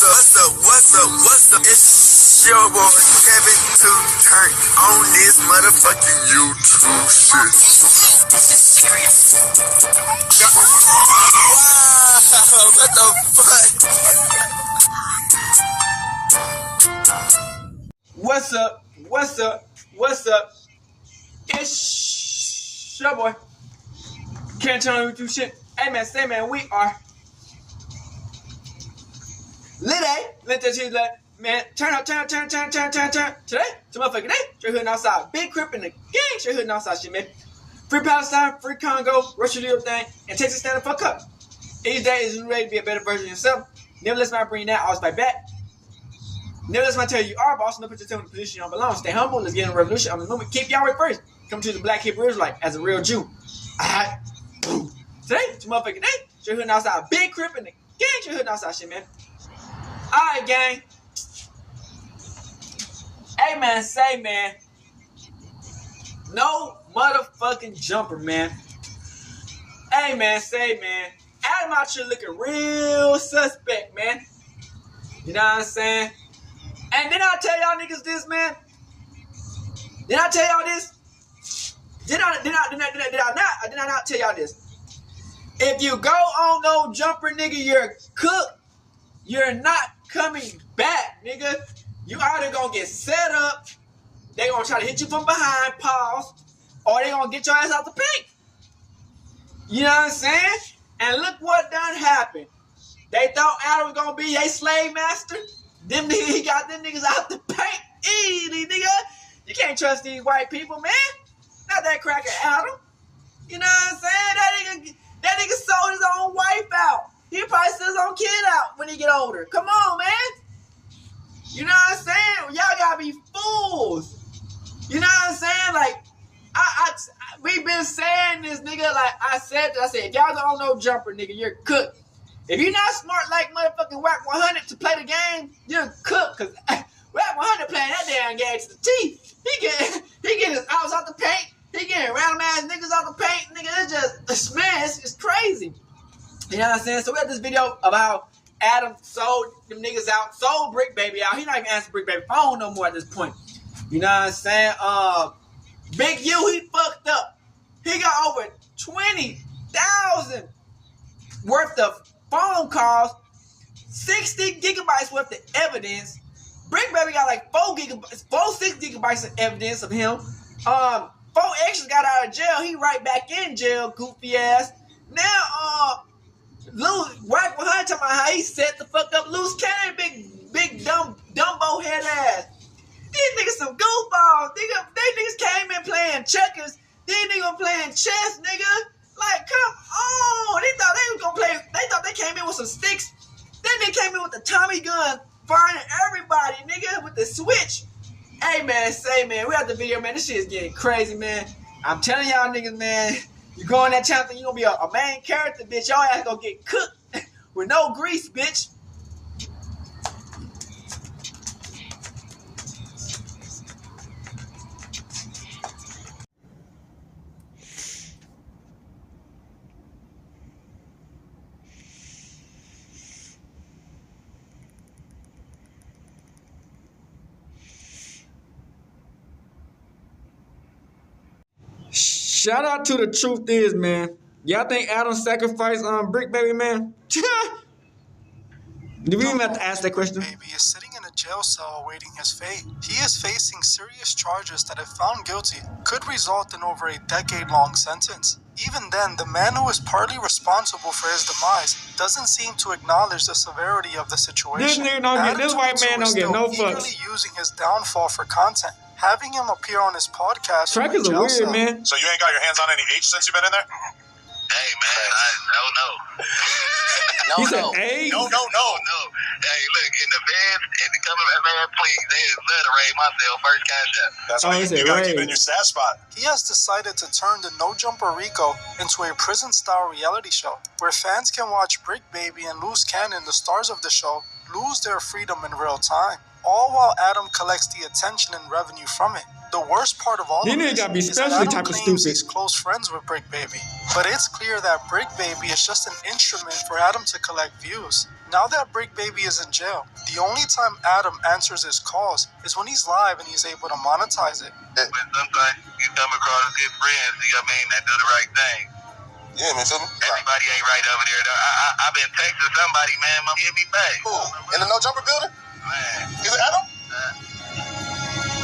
What's up? It's your boy Kevin to turn on this motherfucking YouTube shit. Wow, what the fuck? What's up? It's your boy. Can't turn on YouTube shit. Hey man, say man, we are lit that shit like man, turn. Today, it's a motherfucking day. Straight hooding outside. Big Crip in the gang, straight hooding outside shit, man. Free Palestine, free Congo, Russia do your thing, and Texas stand the fuck up. Each day is ready to be a better version of yourself. Never let somebody bring that, always fight back. Never let somebody tell you are, but also never put yourself in a position you don't belong. Stay humble, let's get in a revolution on the movement. Keep Yahweh first. Come to the Black Hebrew Israelite as a real Jew. Alright. Today, it's a motherfucking day. Straight hooding outside. Big Crip in the gang, straight hooding outside shit, man. Alright, gang. Hey, man, say, man. No motherfucking jumper, man. Hey, man, say, man. Adam out here looking real suspect, man. You know what I'm saying? And then I tell y'all niggas this, man. Did I tell y'all this? Did I not tell y'all this? If you go on no jumper, nigga, you're cooked. You're not coming back, nigga. You either gonna get set up, they gonna try to hit you from behind, pause, or they gonna get your ass out the paint. You know what I'm saying? And look what done happened. They thought Adam was gonna be a slave master. Them niggas, he got them niggas out the paint easy, nigga. You can't trust these white people, man. Not that cracker Adam. You know what I'm saying? That nigga sold his own wife out. He probably sell his own kid out when he get older. Come on, man. You know what I'm saying? Y'all gotta be fools. You know what I'm saying? Like, we've been saying this, nigga. Like I said, if y'all don't know jumper, nigga, you're cooked. If you're not smart like motherfucking WACK100 to play the game, you're cooked. Cause WACK100 playing that damn game to the teeth. He get his house out the paint. He getting random ass niggas out the paint. Nigga, it's crazy. You know what I'm saying? So we had this video about Adam sold them niggas out, sold Bricc baby out. He not even answering Bricc baby phone no more at this point. You know what I'm saying? Big U, he fucked up. He got over 20,000 worth of phone calls, 60 gigabytes worth of evidence. Bricc baby got like 6 gigabytes of evidence of him. 4 extras got out of jail. He right back in jail, goofy ass. Now, Luce, WACK100 talking about how he set the fuck up Luce Cannon, big dumbo head ass. These niggas some goofballs. They niggas came in playing checkers. These niggas playing chess, nigga. Like, come on. They thought they was gonna play. They thought they came in with some sticks. Then they came in with the Tommy gun, firing at everybody, nigga, with the switch. Hey, man, say, man, we have the video, man. This shit is getting crazy, man. I'm telling y'all niggas, man. You go on that channel, you gonna be a main character, bitch. Y'all ass gonna get cooked with no grease, bitch. Shout out to the truth is, man. Y'all think Adam sacrificed Bricc baby, man? Do we even have to ask that question? Baby is sitting in a jail cell awaiting his fate. He is facing serious charges that, if found guilty, could result in over a decade-long sentence. Even then, the man who is partly responsible for his demise doesn't seem to acknowledge the severity of the situation. This white man don't get no fucks. Eagerly using his downfall for content, having him appear on his podcast. Trackers are weird, man. So you ain't got your hands on any H since you've been in there? Hey, man, I don't know. He said, hey? No. Hey, look, in the van, in the government van, please, they obliterate myself first cash up. That's why you gotta keep in your sad spot. He has decided to turn the No Jumper Rico into a prison-style reality show, where fans can watch Bricc baby and Luce Cannon, the stars of the show, lose their freedom in real time, all while Adam collects the attention and revenue from it. The worst part of all These of niggas this gotta be is that especially Adam type of claims stupid. he's close friends with Bricc Baby. But it's clear that Bricc Baby is just an instrument for Adam to collect views. Now that Bricc Baby is in jail, the only time Adam answers his calls is when he's live and he's able to monetize it. But sometimes you come across good friends, that do the right thing. Yeah, man, Everybody ain't right over there, though. I've been texting somebody, man. Mom, hit me back. Who? In the no jumper building? Man. Is it Adam?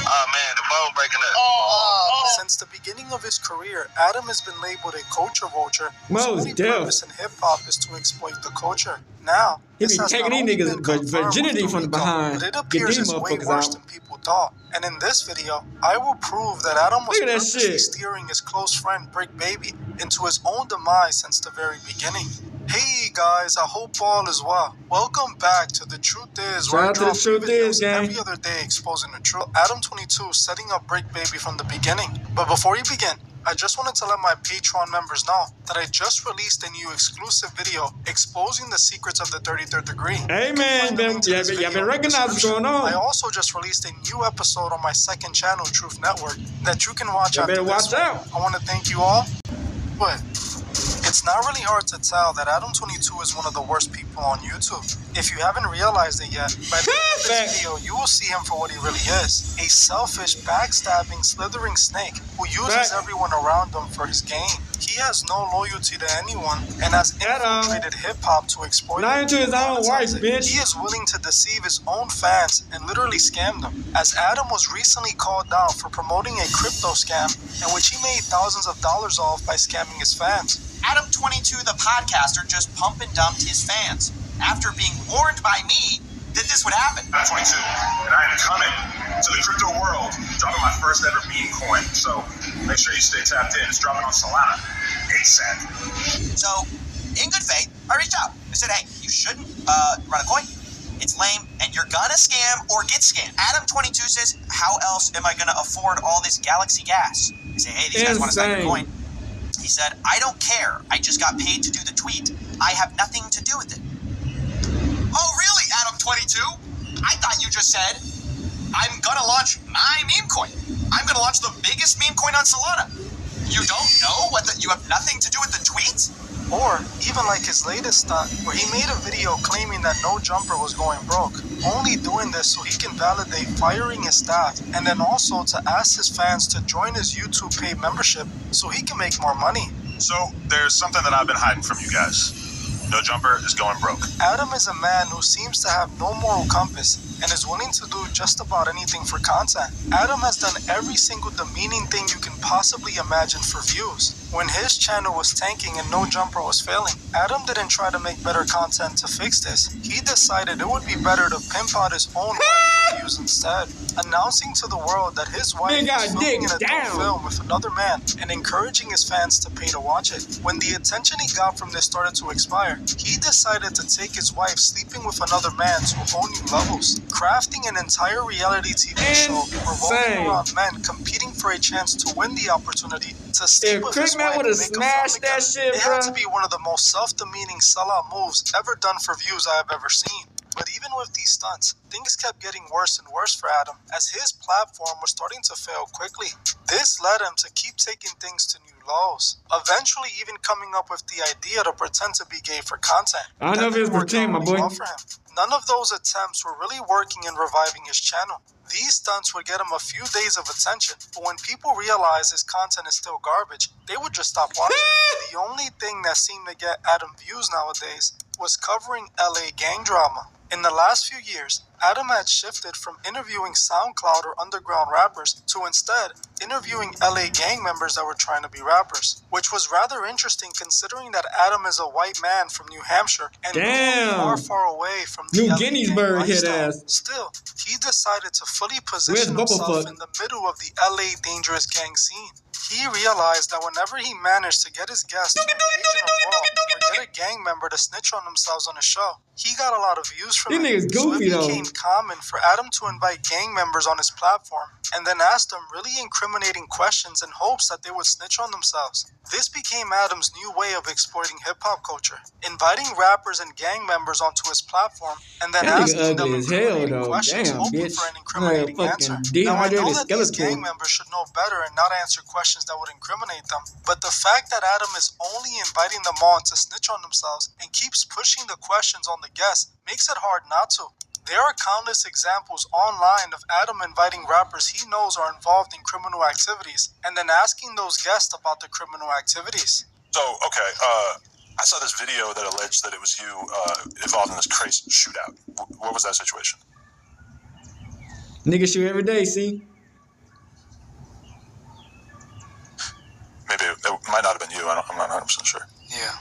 Oh, man, the phone breaking up. Since the beginning of his career, Adam has been labeled a culture vulture whose Most only deaf. purpose in hip-hop is to exploit the culture. Now, He this be has taking not these only niggas been confirmed virginity with the from the RICO, behind. but it Get appears these it's way motherfuckers worse out. than people thought. And in this video, I will prove that Adam was Look at that purposely shit. steering his close friend Bricc Baby into his own demise since the very beginning. Hey guys, I hope all is well. Welcome back to The Truth Is, where I Shout out to drop The Truth new videos Is, gang. every other day exposing the truth. ADAM22 setting up Bricc Baby from the beginning. But before you begin, I just wanted to let my Patreon members know that I just released a new exclusive video exposing the secrets of the 33rd degree. Hey, You can man, find the link to this y'all video been in the recognizing what's going description. on. I also just released a new episode on my second channel, Truth Network, that you can watch Y'all after better this watch one. out. I want to thank you all. But it's not really hard to tell that ADAM22 is one of the worst people on YouTube. If you haven't realized it yet, by the end of this video, you will see him for what he really is. A selfish, backstabbing, slithering snake who uses everyone around him for his gain. He has no loyalty to anyone and has infiltrated hip-hop to exploit Lying it. to his own wife, bitch. He is willing to deceive his own fans and literally scam them. As Adam was recently called out for promoting a crypto scam in which he made thousands of dollars off by scamming his fans. ADAM22, the podcaster, just pump and dumped his fans after being warned by me that this would happen. ADAM22, and I am coming to the crypto world, dropping my first ever meme coin. So make sure you stay tapped in. It's dropping on Solana ASAP. So, in good faith, I reached out. I said, hey, you shouldn't run a coin. It's lame, and you're gonna scam or get scammed. ADAM22 says, how else am I gonna afford all this Galaxy gas? I say, hey, these guys want to stack a coin. He said, I don't care. I just got paid to do the tweet. I have nothing to do with it. Oh, really, ADAM22? I thought you just said, I'm gonna launch my meme coin. I'm gonna launch the biggest meme coin on Solana. You don't know you have nothing to do with the tweet? Or even like his latest stunt, where he made a video claiming that No Jumper was going broke, only doing this so he can validate firing his staff, and then also to ask his fans to join his YouTube paid membership so he can make more money. So there's something that I've been hiding from you guys. No Jumper is going broke. Adam is a man who seems to have no moral compass and is willing to do just about anything for content. Adam has done every single demeaning thing you can possibly imagine for views. When his channel was tanking and No Jumper was failing, Adam didn't try to make better content to fix this. He decided it would be better to pimp out his own wife for views instead, announcing to the world that his wife is filming an adult film with another man and encouraging his fans to pay to watch it. When the attention he got from this started to expire, he decided to take his wife sleeping with another man to whole new levels, crafting an entire reality TV show revolving around men competing for a chance to win the opportunity to sleep with his wife and make a film together. It had to be one of the most self-demeaning sellout moves ever done for views I have ever seen. But even with these stunts, things kept getting worse and worse for Adam, as his platform was starting to fail quickly. This led him to keep taking things to new lows, eventually even coming up with the idea to pretend to be gay for content. I know if it's pretend, my boy. None of those attempts were really working in reviving his channel. These stunts would get him a few days of attention, but when people realized his content is still garbage, they would just stop watching. The only thing that seemed to get Adam views nowadays was covering LA gang drama. In the last few years, Adam had shifted from interviewing SoundCloud or underground rappers to instead interviewing LA gang members that were trying to be rappers, which was rather interesting considering that Adam is a white man from New Hampshire and far, far away from the LA gang lifestyle. Still, he decided to fully position himself in the middle of the LA dangerous gang scene. He realized that whenever he managed to get his guests to engage in a brawl or get a gang member to snitch on themselves on a show, he got a lot of views from it. So it became common for Adam to invite gang members on his platform and then ask them really incriminating questions in hopes that they would snitch on themselves. This became Adam's new way of exploiting hip-hop culture, inviting rappers and gang members onto his platform and then That nigga asking them ugly as hell, incriminating though. questions, Damn, hoping bitch. for an incriminating Like a answer. fucking Now, I know dehydrated that these skeleton. gang members should know better and not answer questions that would incriminate them, but the fact that Adam is only inviting them on to snitch on themselves and keeps pushing the questions on the guests makes it hard not to. There are countless examples online of Adam inviting rappers he knows are involved in criminal activities and then asking those guests about the criminal activities. So, okay, I saw this video that alleged that it was you involved in this crazy shootout. What was that situation? Nigga shoot every day, see? Maybe it might not have been you. I'm not 100% sure. Yeah.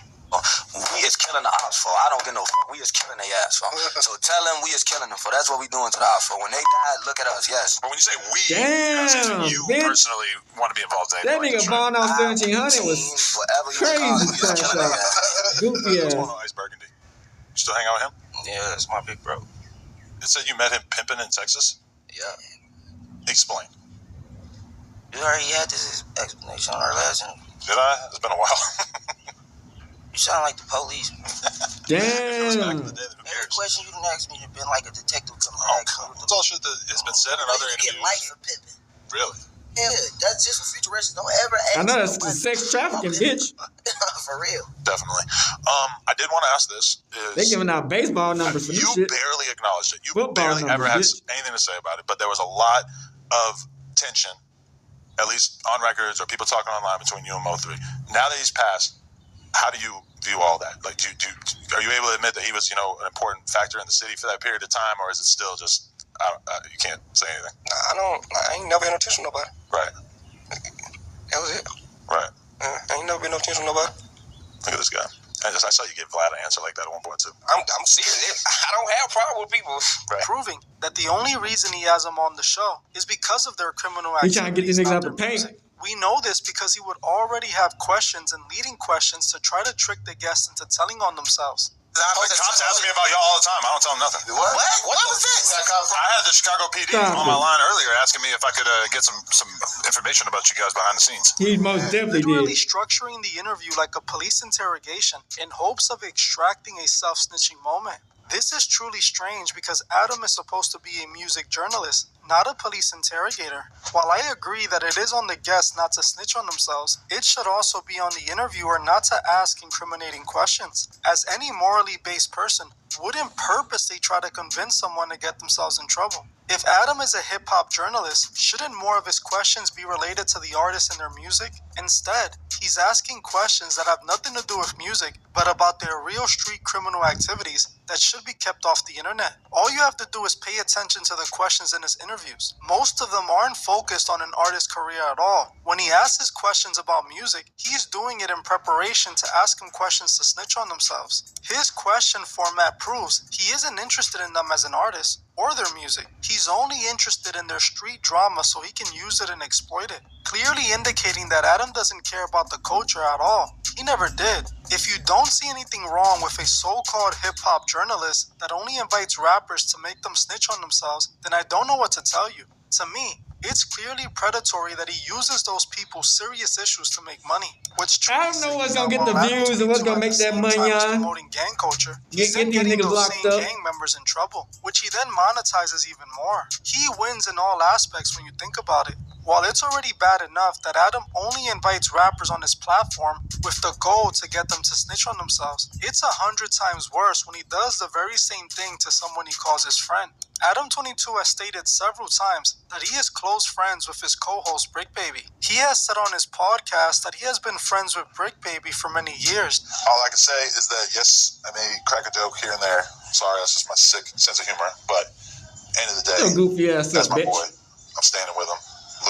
We is killing the ops for. I don't get no fuck. We is killing their ass for. So tell them we is killing them for. That's what we doing to the ops for. When they die, look at us. Yes. But when you say we, Damn, you bitch. personally want to be involved in That anything nigga like this, right? Vaughn off 1700 was Whatever you crazy. call it, we is killing their ass. Goofy What's going ass. on, Ice Burgundy? You still hang out with him? Yeah, that's my big bro. It said you met him pimping in Texas? Yeah. Explain. You already had this explanation on our last interview. Did I? It's been a while. You sound like the police. If it was back in Damn. the day, then who Every cares? question you didn't ask me, you've been like a detective coming Oh, back. it's all shit that has been said in other You get interviews. life for pimping. Really? Yeah, that's just for future residents. Don't ever ask I know that's nobody. sex trafficking, bitch. For real. Definitely. I did want to ask this. They giving out baseball numbers for You this shit. barely acknowledged it. You Football barely ever had numbers, anything to say about it, but there was a lot of tension, at least on records or people talking online between you and Mo3. Now that he's passed, how do you view all that? Like, are you able to admit that he was, an important factor in the city for that period of time, or is it still just you can't say anything? I ain't never been no attention to nobody. Right. That was it. Right. I ain't never been no attention to nobody. Look at this guy. I saw you give Vlad an answer like that at one point too. I'm serious. I don't have a problem with people. Right. Proving that the only reason he has them on the show is because of their criminal He activities. trying to get these niggas not out the their paint. music. We know this because he would already have questions and leading questions to try to trick the guests into telling on themselves. Cops ask me about y'all all the time. I don't tell them nothing. What was this? I had the Chicago PD Stop on my it. line earlier asking me if I could get some information about you guys behind the scenes. He most definitely Literally did. structuring the interview like a police interrogation in hopes of extracting a self-snitching moment. This is truly strange because Adam is supposed to be a music journalist, not a police interrogator. While I agree that it is on the guests not to snitch on themselves, it should also be on the interviewer not to ask incriminating questions, as any morally based person wouldn't purposely try to convince someone to get themselves in trouble. If Adam is a hip-hop journalist, shouldn't more of his questions be related to the artists and their music? Instead, he's asking questions that have nothing to do with music, but about their real street criminal activities that should be kept off the internet. All you have to do is pay attention to the questions in his interviews. Most of them aren't focused on an artist's career at all. When he asks his questions about music, he's doing it in preparation to ask him questions to snitch on themselves. His question format proves he isn't interested in them as an artist or their music. He's only interested in their street drama so he can use it and exploit it, clearly indicating that Adam doesn't care about the culture at all. He never did. If you don't see anything wrong with a so-called hip-hop journalist that only invites rappers to make them snitch on themselves, then I don't know what to tell you. To me, it's clearly predatory that he uses those people's serious issues to make money. I don't know what's gonna get the views and what's gonna make that money on. Promoting gang culture, Get he's then these getting niggas those locked same up. gang members in trouble, which he then monetizes even more. He wins in all aspects when you think about it. While it's already bad enough that Adam only invites rappers on his platform with the goal to get them to snitch on themselves, it's 100 times worse when he does the very same thing to someone he calls his friend. ADAM22 has stated several times that he is close friends with his co-host Bricc. He has said on his podcast that he has been friends with Bricc for many years. All I can say is that, yes, I may crack a joke here and there. Sorry, that's just my sick sense of humor. But end of the day, Yo, goofy ass that's up, my bitch. boy. I'm standing with him.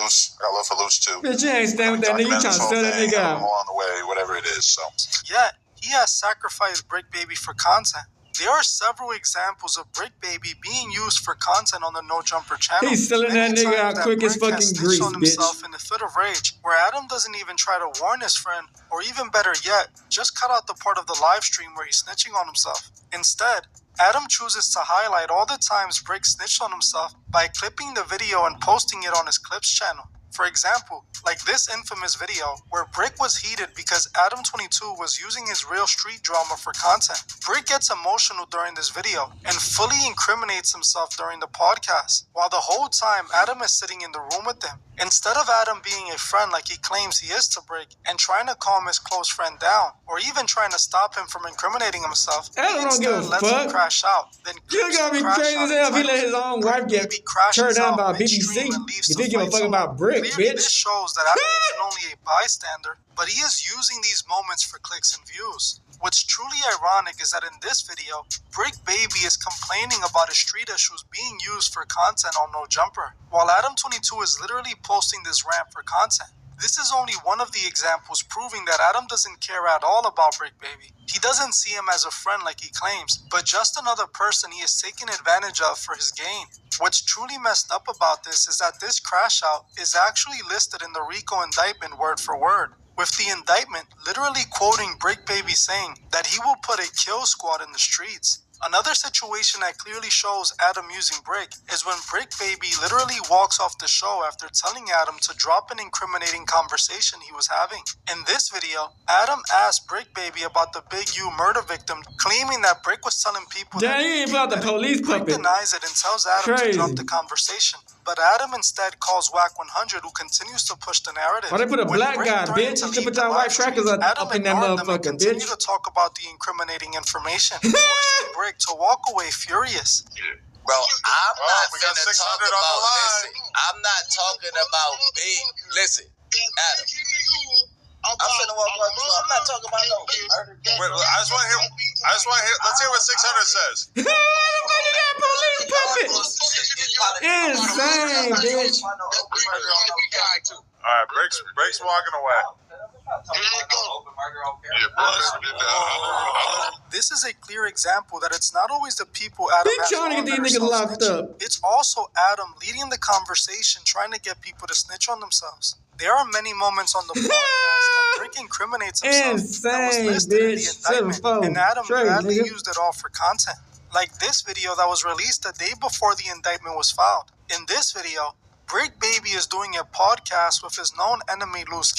Luce, I got love for Luce too. Bitch, you ain't standing with that nigga. You trying to sell that nigga out. Along the way, whatever it is. So Yet, he has sacrificed Bricc for content. There are several examples of Bricc being used for content on the No Jumper channel. He's selling that Many nigga times out quick as Bricc has fucking snitched grease, on himself bitch. in a fit of rage, where Adam doesn't even try to warn his friend, or even better yet, just cut out the part of the live stream where he's snitching on himself. Instead, Adam chooses to highlight all the times Bricc snitched on himself by clipping the video and posting it on his Clips channel. For example, like this infamous video where Bricc was heated because ADAM22 was using his real street drama for content. Bricc gets emotional during this video and fully incriminates himself during the podcast, while the whole time Adam is sitting in the room with them. Instead of Adam being a friend like he claims he is to Bricc and trying to calm his close friend down, or even trying to stop him from incriminating himself, he instead lets him crash out. Then you gotta be crazy as hell if he let his own wife get turned down by BBC. If he give a fuck about Bricc, bitch. This shows that Adam isn't only a bystander, but he is using these moments for clicks and views. What's truly ironic is that in this video, Bricc Baby is complaining about his street issues being used for content on No Jumper, while ADAM22 is literally posting this rant for content. This is only one of the examples proving that Adam doesn't care at all about Bricc Baby. He doesn't see him as a friend like he claims, but just another person he is taking advantage of for his gain. What's truly messed up about this is that this crash out is actually listed in the RICO indictment word for word, with the indictment literally quoting Bricc Baby saying that he will put a kill squad in the streets. Another situation that clearly shows Adam using Bricc is when Bricc Baby literally walks off the show after telling Adam to drop an incriminating conversation he was having. In this video, Adam asked Bricc Baby about the Big U murder victim, claiming that Bricc was telling people that he ain't about the police puppet. Bricc denies it and tells Adam to drop the conversation. But Adam instead calls WACK100, who continues to push the narrative. Why they put a black guy, bitch? You should put y'all white crackers up in that motherfucker, bitch. Continue to talk about the incriminating information, forcing Bricc to walk away furious. Bro, I'm not finna talk about, listen, I'm not talking about big, listen, Adam. I'm finna walk up, I'm not talking about no murder. Wait, I just want to hear, let's hear what 600 says. Insane, bitch. Alright, Brick's walking away. This is a clear example that it's not always the people Adam has trying to get these niggas locked up. It's also Adam leading the conversation, trying to get people to snitch on themselves. There are many moments on the podcast that Bricc incriminates himself that was listed in the indictment, and Adam gladly used it all for content. Like this video that was released the day before the indictment was filed. In this video, Bricc Baby is doing a podcast with his known enemy Luce.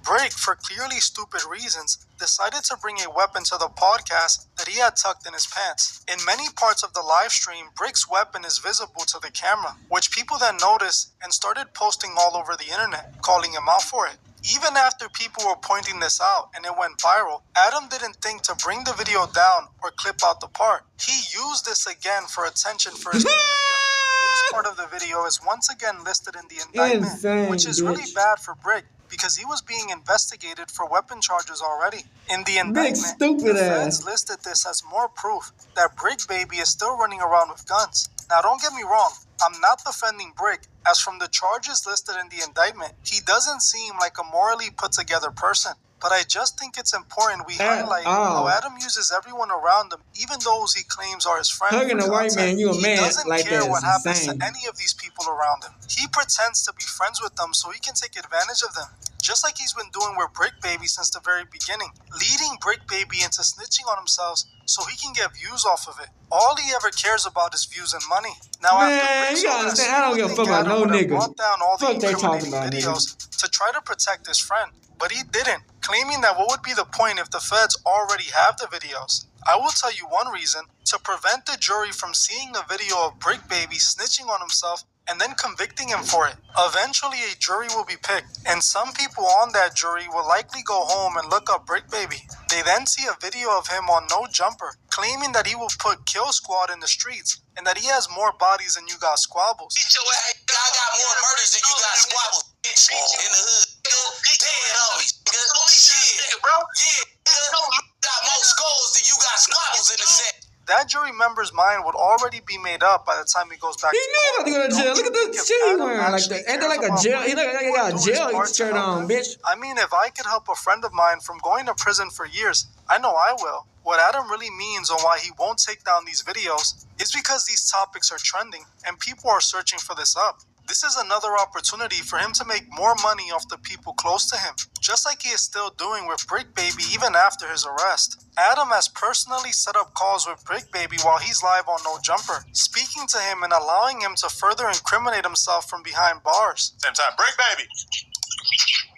Bricc, for clearly stupid reasons, decided to bring a weapon to the podcast that he had tucked in his pants. In many parts of the live stream, Brick's weapon is visible to the camera, which people then noticed and started posting all over the internet, calling him out for it. Even after people were pointing this out and it went viral, Adam didn't think to bring the video down or clip out the part. He used this again for attention for his video. This part of the video is once again listed in the indictment, which is really bad for Bricc because he was being investigated for weapon charges already. In the indictment, the feds listed this as more proof that Bricc Baby is still running around with guns. Now don't get me wrong, I'm not defending Bricc, as from the charges listed in the indictment, he doesn't seem like a morally put together person. But I just think it's important we highlight how Adam uses everyone around him, even those he claims are his friends. Hugging a white man, you a man like that. He doesn't care what happens to any of these people around him. He pretends to be friends with them so he can take advantage of them. Just like he's been doing with Bricc Baby since the very beginning, leading Bricc Baby into snitching on himself so he can get views off of it. All he ever cares about is views and money. Now, after you gotta understand, I don't give a fuck about no niggas. Brought down all fuck the they talking incriminating about, videos niggas. to try to protect his friend, but he didn't, claiming that what would be the point if the feds already have the videos? I will tell you one reason: to prevent the jury from seeing a video of Bricc Baby snitching on himself and then convicting him for it. Eventually a jury will be picked, and some people on that jury will likely go home and look up Bricc Baby. They then see a video of him on No Jumper, claiming that he will put Kill Squad in the streets, and that he has more bodies than you got squabbles. I got more murders than you got squabbles, bitch, in the hood. Dead homies, nigga. Bro. Yeah, nigga. Got more skulls than you got squabbles in the set. That jury member's mind would already be made up by the time he goes back He to knew court. to go to jail. Look at the shit he wearing. Like that. Ain't that like a jail? He look like he got a jail shirt on, bitch. I mean, if I could help a friend of mine from going to prison for years, I know I will. What Adam really means on why he won't take down these videos is because these topics are trending and people are searching for this up. This is another opportunity for him to make more money off the people close to him, just like he is still doing with Bricc Baby even after his arrest. Adam has personally set up calls with Bricc Baby while he's live on No Jumper, speaking to him and allowing him to further incriminate himself from behind bars. Same time, Bricc Baby.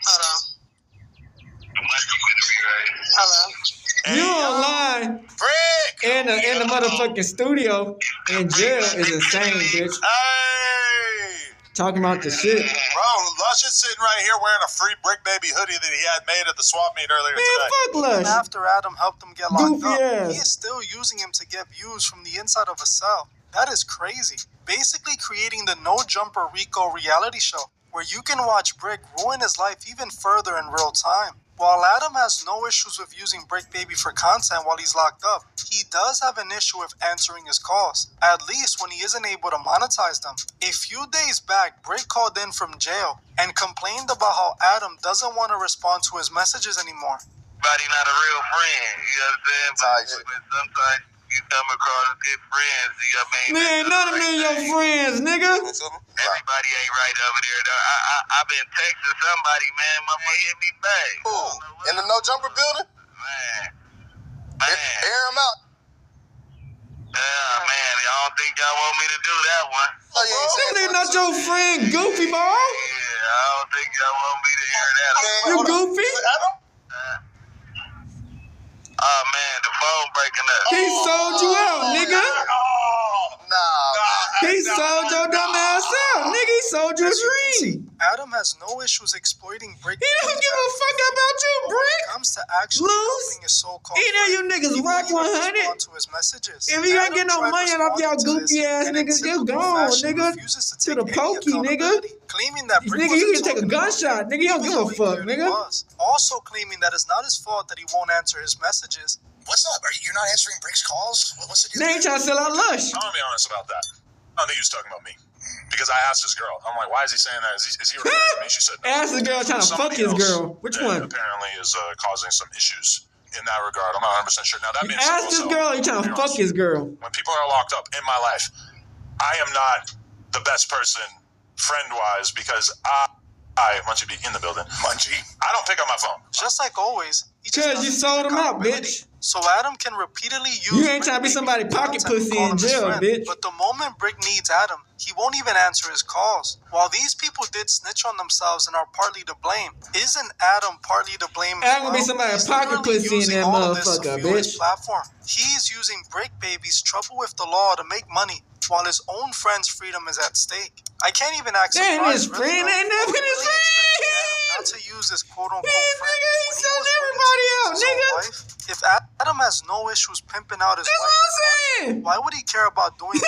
Hello. Hello. You online Bricc. in the motherfucking studio in jail is insane, bitch. Hey. Talking about the shit. Bro, Luce is sitting right here wearing a free Bricc Baby hoodie that he had made at the swap meet earlier Man, today. fuck Luce. After Adam helped him get locked Goofy up, ass. he is still using him to get views from the inside of a cell. That is crazy. Basically creating the No Jumper Rico reality show, where you can watch Bricc ruin his life even further in real time. While Adam has no issues with using Bricc Baby for content while he's locked up, he does have an issue with answering his calls, at least when he isn't able to monetize them. A few days back, Bricc called in from jail and complained about how Adam doesn't want to respond to his messages anymore. Everybody not a real friend, you understand? But sometimes you come across good friends, you know what I mean? Man, none of me your friends, nigga. Everybody ain't right over there, though. I've been texting somebody, man. My boy hit me back. Who? In the No Jumper building? Man. Air him out. Man, y'all don't think y'all want me to do that one? Oh, you ain't That saying nigga not your friend, goofy ball. Yeah, I don't think y'all want me to hear that one. You goofy? Oh, man, the phone breaking up. He sold you out, nigga. Nah. He sold your dumb ass out, nigga. He sold you a dream. Adam has no issues exploiting Bricc He don't Baby's give a fuck about you, when it Bricc. comes to actually Luce, helping his so-called Either you friend. niggas He rock won't even 100. respond to his messages. If you ain't Adam get no tried money off y'all responding to goofy this ass and in niggas, you typical gone, fashion nigga. refuses to To take the any pokey, nigga. accountability, claiming that Bricc Nigga, you wasn't can take a talking about gunshot, him, nigga. You don't even give a though he fuck, clearly nigga. was. Also claiming that it's not his fault that he won't answer his messages. What's up? You're not answering Brick's calls? What's the deal? They ain't trying to sell out Lush. I'm gonna be honest about that. I don't think he was talking about me. Because I asked this girl, I'm like, why is he saying that? Is he referring to me? She said, no. Ask the girl trying to fuck Somebody his else girl. Which that one? apparently is causing some issues in that regard. I'm not 100% sure. Now, that being said, Ask this also, girl he trying to be fuck honest, his girl. when people are locked up in my life, I am not the best person friend-wise because I Munchie be in the building. Munchie, I don't pick up my phone. Just like always, he just Cause you doesn't sold take him out, accountability. bitch. So Adam can repeatedly use. You ain't trying to be somebody pocket content to pussy call in him his jail, friend. bitch. But the moment Bricc needs Adam, he won't even answer his calls. While these people did snitch on themselves and are partly to blame, isn't Adam partly to blame as Adam gonna be well? somebody He's pocket literally pussy in using that all of this to motherfucker, fuel his bitch. platform. He is using Bricc Baby's trouble with the law to make money, while his own friend's freedom is at stake. I can't even act That ain't surprised. his friend, though. ain't I never was his really expecting friend. Adam not to use this quote-unquote Man, friend nigga, he when he sold was willing everybody to out, use his own nigga. wife. If Adam has no issues pimping out his That's wife, what I'm saying. why would he care about doing it?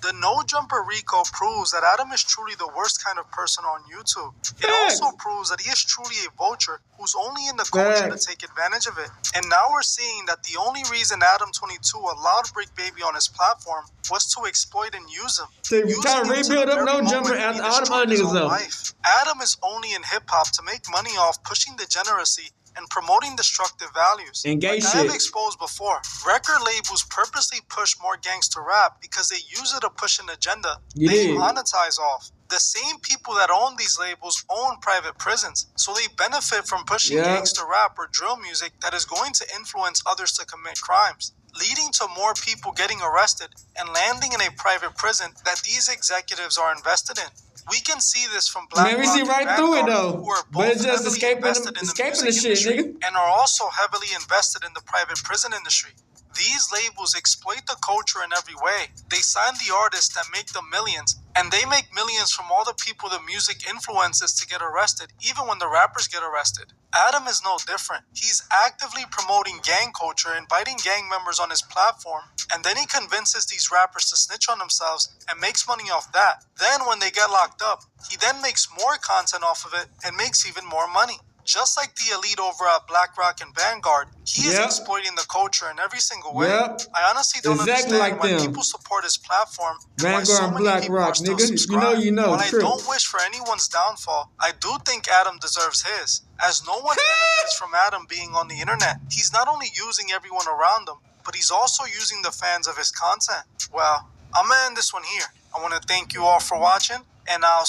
The No Jumper Rico proves that Adam is truly the worst kind of person on YouTube. It Facts. also proves that he is truly a vulture who's only in the culture to Facts. take advantage of it. And now we're seeing that the only reason ADAM22 allowed Bricc Baby on his platform was to exploit and use him. They Using trying to him to rebuild the up No very Jumper moment he after all them destroyed other his niggas own left. life. Adam is only in hip-hop to make money off pushing degeneracy and promoting destructive values. And gay Like I have shit. exposed before, record labels purposely push more gangster rap because they use it to push an agenda You they did. monetize off. The same people that own these labels own private prisons, so they benefit from pushing Yeah. gangster rap or drill music that is going to influence others to commit crimes, leading to more people getting arrested and landing in a private prison that these executives are invested in. We can see this from Black Man, we see Rock right and through it, Vanguard, though. who are But it's both just heavily escaping invested the in shit, music industry nigga. and are also heavily invested in the private prison industry. These labels exploit the culture in every way. They sign the artists that make them millions, and they make millions from all the people the music influences to get arrested, even when the rappers get arrested. Adam is no different. He's actively promoting gang culture, inviting gang members on his platform, and then he convinces these rappers to snitch on themselves and makes money off that. Then when they get locked up, he then makes more content off of it and makes even more money. Just like the elite over at Black Rock and Vanguard, he is Yep. exploiting the culture in every single way. Yep. I honestly don't Exactly understand like why them. people support his platform and why Vanguard so and many Black people Rock, are still nigga. If you subscribed. know, you know. While I Trip. don't wish for anyone's downfall, I do think Adam deserves his, as no one benefits from Adam being on the internet. He's not only using everyone around him, but he's also using the fans of his content. Well, I'm gonna end this one here. I want to thank you all for watching. And I'll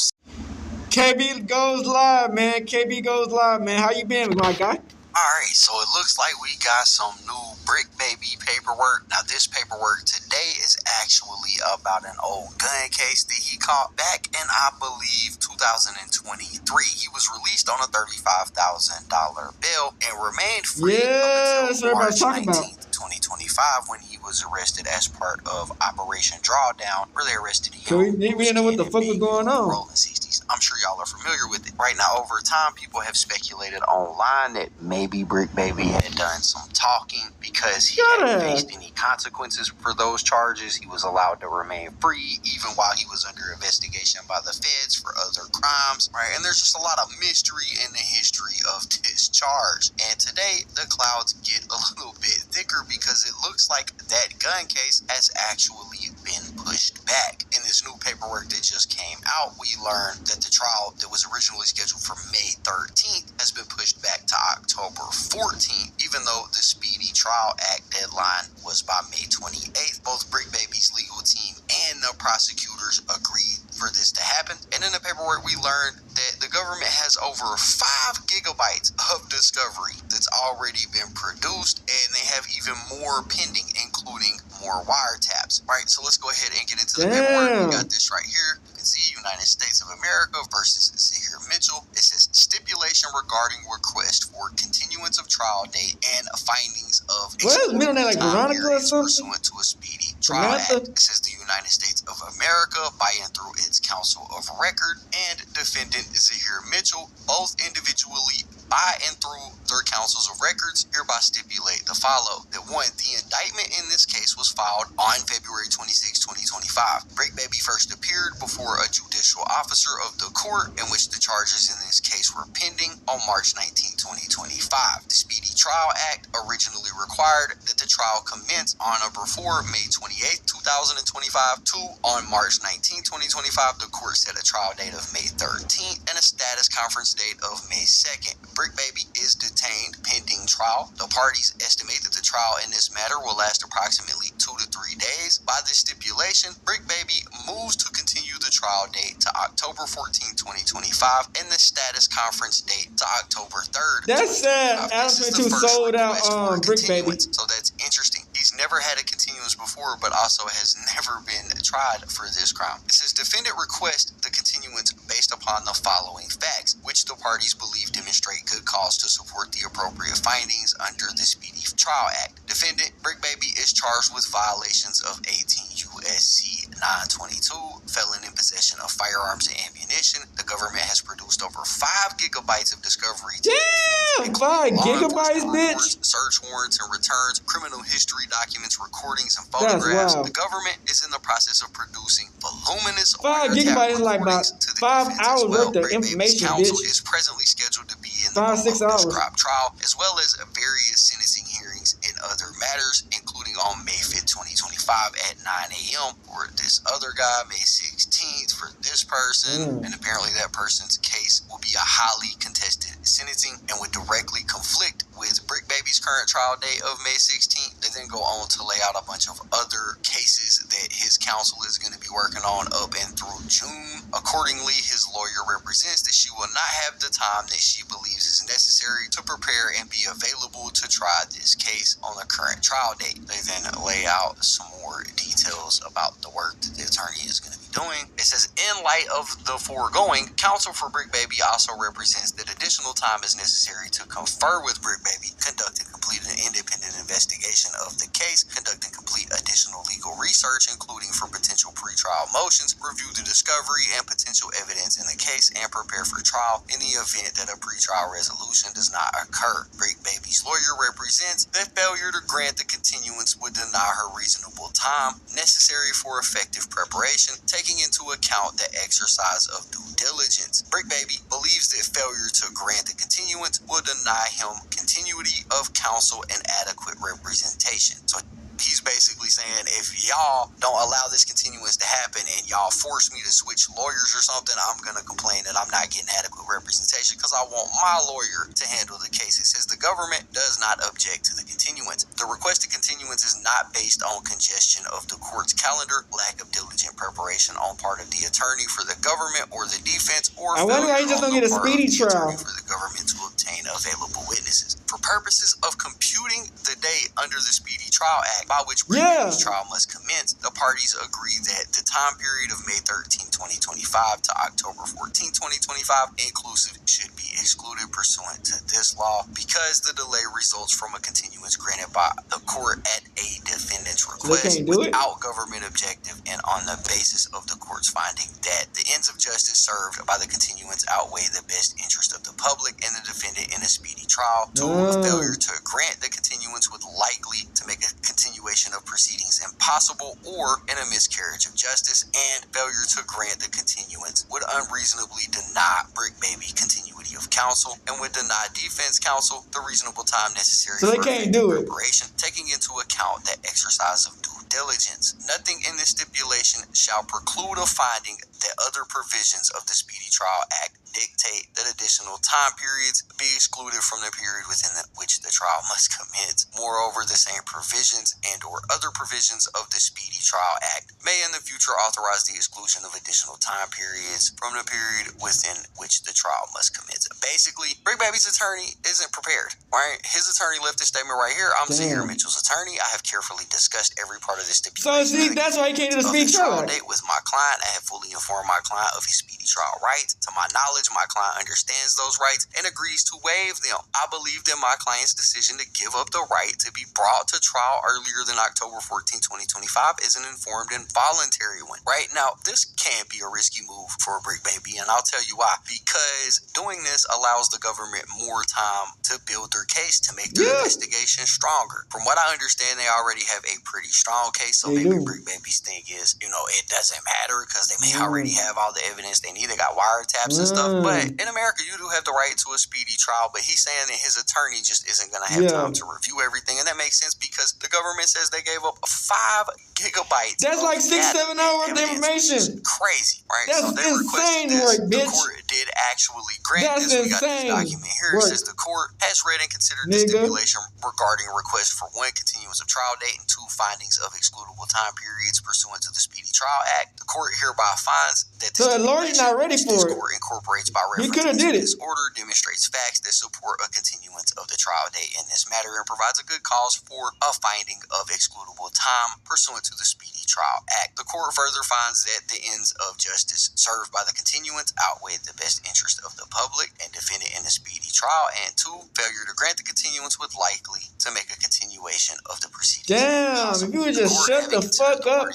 KB goes live, man. KB goes live, man. How you been, my guy? Alright, so it looks like we got some new Bricc baby paperwork. Now this paperwork today is actually about an old gun case that he caught back in, I believe, 2023. He was released on a $35,000 bail and remained free up until March 19th, 2025, when he was arrested as part of Operation Drawdown, where they arrested him. So we didn't know what the fuck was going on. Rolling 60s. I'm sure y'all are familiar with it. Right now, over time, people have speculated online that maybe Bricc baby had done some talking because he hadn't faced any consequences for those charges. He was allowed to remain free even while he was under investigation by the feds for other crimes, right? And there's just a lot of mystery in the history of this charge. And today, the clouds get a little bit thicker because it looks like that gun case has actually been pushed back. In this new paperwork that just came out, we learned that the trial that was originally scheduled for May 13th has been pushed back to October 14th, even though the Speedy Trial Act deadline was by May 28th. Both Bricc baby's legal team and the prosecutors agreed for this to happen. And in the paperwork, we learned that the government has over 5 gigabytes of discovery that's already been produced, and they have even more pending, including more wiretaps. All right, so let's go ahead and get into the paperwork. We got this right here. You can see United States of America versus Zahir Mitchell. It says stipulation regarding request for continuance of trial date and findings of middle name, like Veronica or something? Pursuant to a speedy trial act. It says the United States of America, by and through its counsel of record, and defendant Zahir Mitchell, both individually by and through their counsels of records, hereby stipulate the follow. That 1, the indictment in this case was filed on February 26, 2025. Bricc baby first appeared before a judicial officer of the court in which the charges in this case were pending on March 19, 2025. The Speedy Trial Act originally required that the trial commence on or before May 28, 2025 to on March 19, 2025. The court set a trial date of May 13th and a status conference date of May 2nd. Bricc baby is detained pending trial. The parties estimate that the trial in this matter will last approximately 2 to 3 days. By this stipulation, Bricc baby moves to continue the trial date to October 14, 2025, and the status conference date to October 3rd. That's sad. ADAM22 sold out Bricc baby. So that's interesting. He's never had a continuance before, but also has never been tried for this crime. It says defendant request the continuance based upon the following facts, which the parties believe demonstrate good cause to support the appropriate findings under the Speedy Trial Act. Defendant Bricc baby is charged with violations of 18 U.S.C. 922, felon in possession of firearms and ammunition. The government has produced over 5 gigabytes of discovery. Damn, 5 gigabytes, bitch. Search warrants and returns, criminal history documents, recordings, and photographs. The government is in the process of producing voluminous 5 gigabytes is like about 5 hours worth of information, counsel bitch. is presently scheduled to be in the 5-6 hours trial, as well as various sentencing hearings in other matters, including on May 5th, 2025 at 9 a.m. for this other guy, May 16th for this person, and apparently that person's case will be a highly contested sentencing and would directly conflict with Bricc baby's current trial date of May 16th. They then go on to lay out a bunch of other cases that his counsel is going to be working on up and through June. Accordingly, his lawyer represents that she will not have the time that she believes is necessary to prepare and be available to try this case on the current trial date. They then lay out some more details about the work that the attorney is going to be doing. It says, in light of the foregoing, counsel for Bricc baby also represents that additional time is necessary to confer with Bricc baby, conduct and complete an independent investigation of the case, conduct and complete additional legal research, including for potential pretrial motions, review the discovery and potential evidence in the case, and prepare for trial in the event that a pretrial resolution does not occur. Bricc baby's lawyer represents that failure to grant the continuance would deny her reasonable time necessary for effective preparation, taking into account the exercise of due diligence. Bricc baby believes that failure to grant the continuance will deny him continuity of counsel and adequate representation. So he's basically saying, if y'all don't allow this continuance to happen and y'all force me to switch lawyers or something, I'm going to complain that I'm not getting adequate representation because I want my lawyer to handle the case. It says the government does not object to the continuance. The requested continuance is not based on congestion of the court's calendar, lack of diligent preparation on part of the attorney for the government or the defense, or I wonder why he just don't get a speedy trial for the government to obtain available witnesses. For purposes of computing the date under the Speedy Trial Act, by which Brick's trial must commence, the parties agree that the time period of May 13, 2025 to October 14, 2025 inclusive should be excluded pursuant to this law because the delay results from a continuance granted by the court at a defendant's request without government objective and on the basis of the court's finding that the ends of justice served by the continuance outweigh the best interest of the public and the defendant in a speedy trial. A failure to grant the continuance would likely to make a continuation of proceedings impossible or in a miscarriage of justice, and failure to grant the continuance would unreasonably deny Bricc Baby continuity of counsel and would deny defense counsel the reasonable time necessary for preparation, taking into account the exercise of due diligence. Nothing in this stipulation shall preclude a finding that other provisions of the Speedy Trial Act dictate that additional time periods be excluded from the period within which the trial must commence. Moreover, the same provisions and or other provisions of the Speedy Trial Act may in the future authorize the exclusion of additional time periods from the period within which the trial must commence. Basically, Bricc Baby's attorney isn't prepared, right? His attorney left this statement right here. I'm Senior Mitchell's attorney. I have carefully discussed every part of this stipulation. So see, that's why he came to the speedy trial date with my client. I have fully informed my client of his speedy trial rights. To my knowledge, my client understands those rights and agrees to waive them. I believe that my client's decision to give up the right to be brought to trial earlier than October 14, 2025 is an informed and voluntary one. Right now, this can be a risky move for Bricc Baby, and I'll tell you why. Because doing this allows the government more time to build their case, to make their investigation stronger. From what I understand, they already have a pretty strong case, so maybe Bricc Baby's thing is, it doesn't matter because they may already have all the evidence they need. They got wiretaps and stuff, but in America, you do have the right to a speedy trial, but he's saying that his attorney just isn't going to have time to review everything, and that makes sense because the government says they gave up 5 gigabytes. That's like 6-7 hours of information. Crazy, right? That's so they insane this. Work, bitch. The court did actually grant this. We got this document here. It says the court has read and considered the stipulation regarding a request for 1 continuance of trial date and 2 findings of excludable time periods pursuant to the Speedy Trial Act. The court hereby finds that the Lord's not ready for it. Court incorporates by reference to this order, demonstrates facts that support a continuance of the trial date in this matter, and provides a good cause for a finding of excludable time pursuant to the Speedy Trial Act. The court further finds that the ends of justice served by the continuance outweigh the best interest of the public and defendant in a speedy trial, and 2, failure to grant the continuance would likely to make a continuation of the proceedings. Damn, if you would just shut the fuck up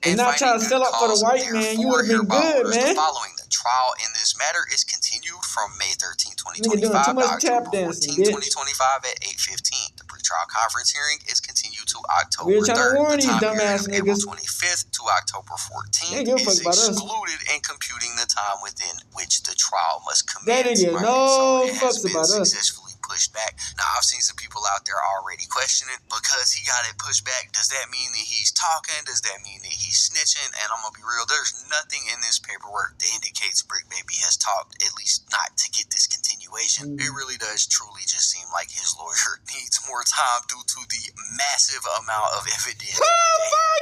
and not try to sell up for the white man, you would have been good, man. Following the trial in this matter is continued from May 13, 2025 to October 14, 2025 at 8:15. The pre-trial conference hearing is continued to October 3rd. The time period of April 25th to October 14th is excluded in computing the time within which the trial must commence. No fucks about us. Successfully pushed back. Now, I've seen some people out there already questioning because he got it pushed back. Does that mean that he's talking? Does that mean that he's snitching? And I'm gonna be real, there's nothing in this paperwork that indicates Bricc Baby has talked, at least not to get this continuation. It really does truly just seem like his lawyer needs more time due to the massive amount of evidence. 5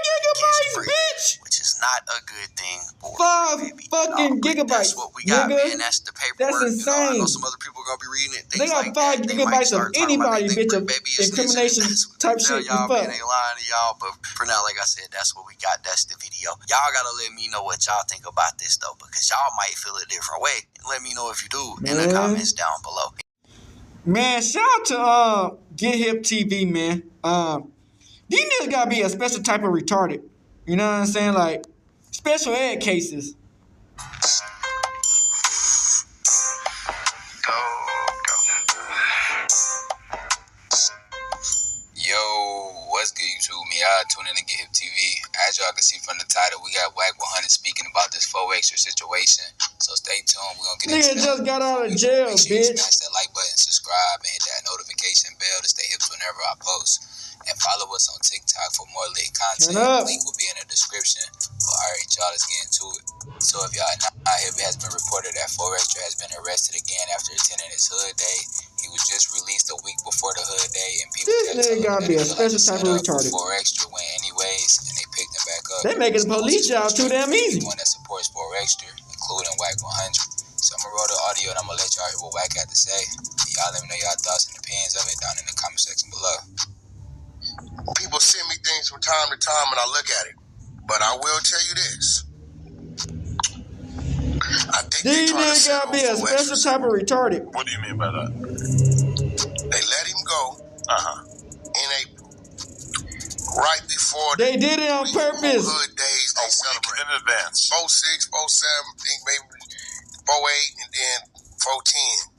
gigabytes, bitch! Which is not a good thing for 5 fucking gigabytes. That's what we got, man. That's the paperwork. That's insane. I know some other people are gonna be reading it. They got like 5 gigabytes of anybody, bitch, of incrimination type shit. Y'all, man, ain't lying to y'all, but for now, like I said, that's what we got. That's the video. Y'all gotta let me know what y'all think about this, though, because y'all might feel a different way. Let me know if you do in the comments down below. Man, shout out to Get Hip TV, man. These niggas gotta be a special type of retarded. You know what I'm saying? Like, special ed cases. What's good, YouTube? Me, I tune in to Get Hip TV. As y'all can see from the title, we got WACK100 speaking about this 4 extra situation. So stay tuned. We're gonna get into that. Nigga just got out of jail, Make sure you bitch. smash that like button, subscribe, and hit that notification bell to stay hip whenever I post. And follow us on TikTok for more lit content. Turn up. Link will be in the description. Well, all right, y'all, let's get into it. So if y'all not here, it has been reported that 4Extra has been arrested again after attending his hood day. He was just released a week before the hood day, and people This nigga gotta be a special type of retarded. 4Extra went anyways, and they picked him back up. They making the police job too damn easy. Anyone that supports 4Extra, including WACK100. So I'm gonna roll the audio and I'm gonna let y'all hear what WACK had to say. Y'all let me know y'all thoughts and opinions of it down in the comment section below. People send me things from time to time and I look at it. But I will tell you this. I think These niggas gotta be a special type of retarded. What do you mean by that? They let him go in April. Right before They did it on purpose. hood days, they celebrate. In advance. 06, 07, I think maybe 08, and then 410.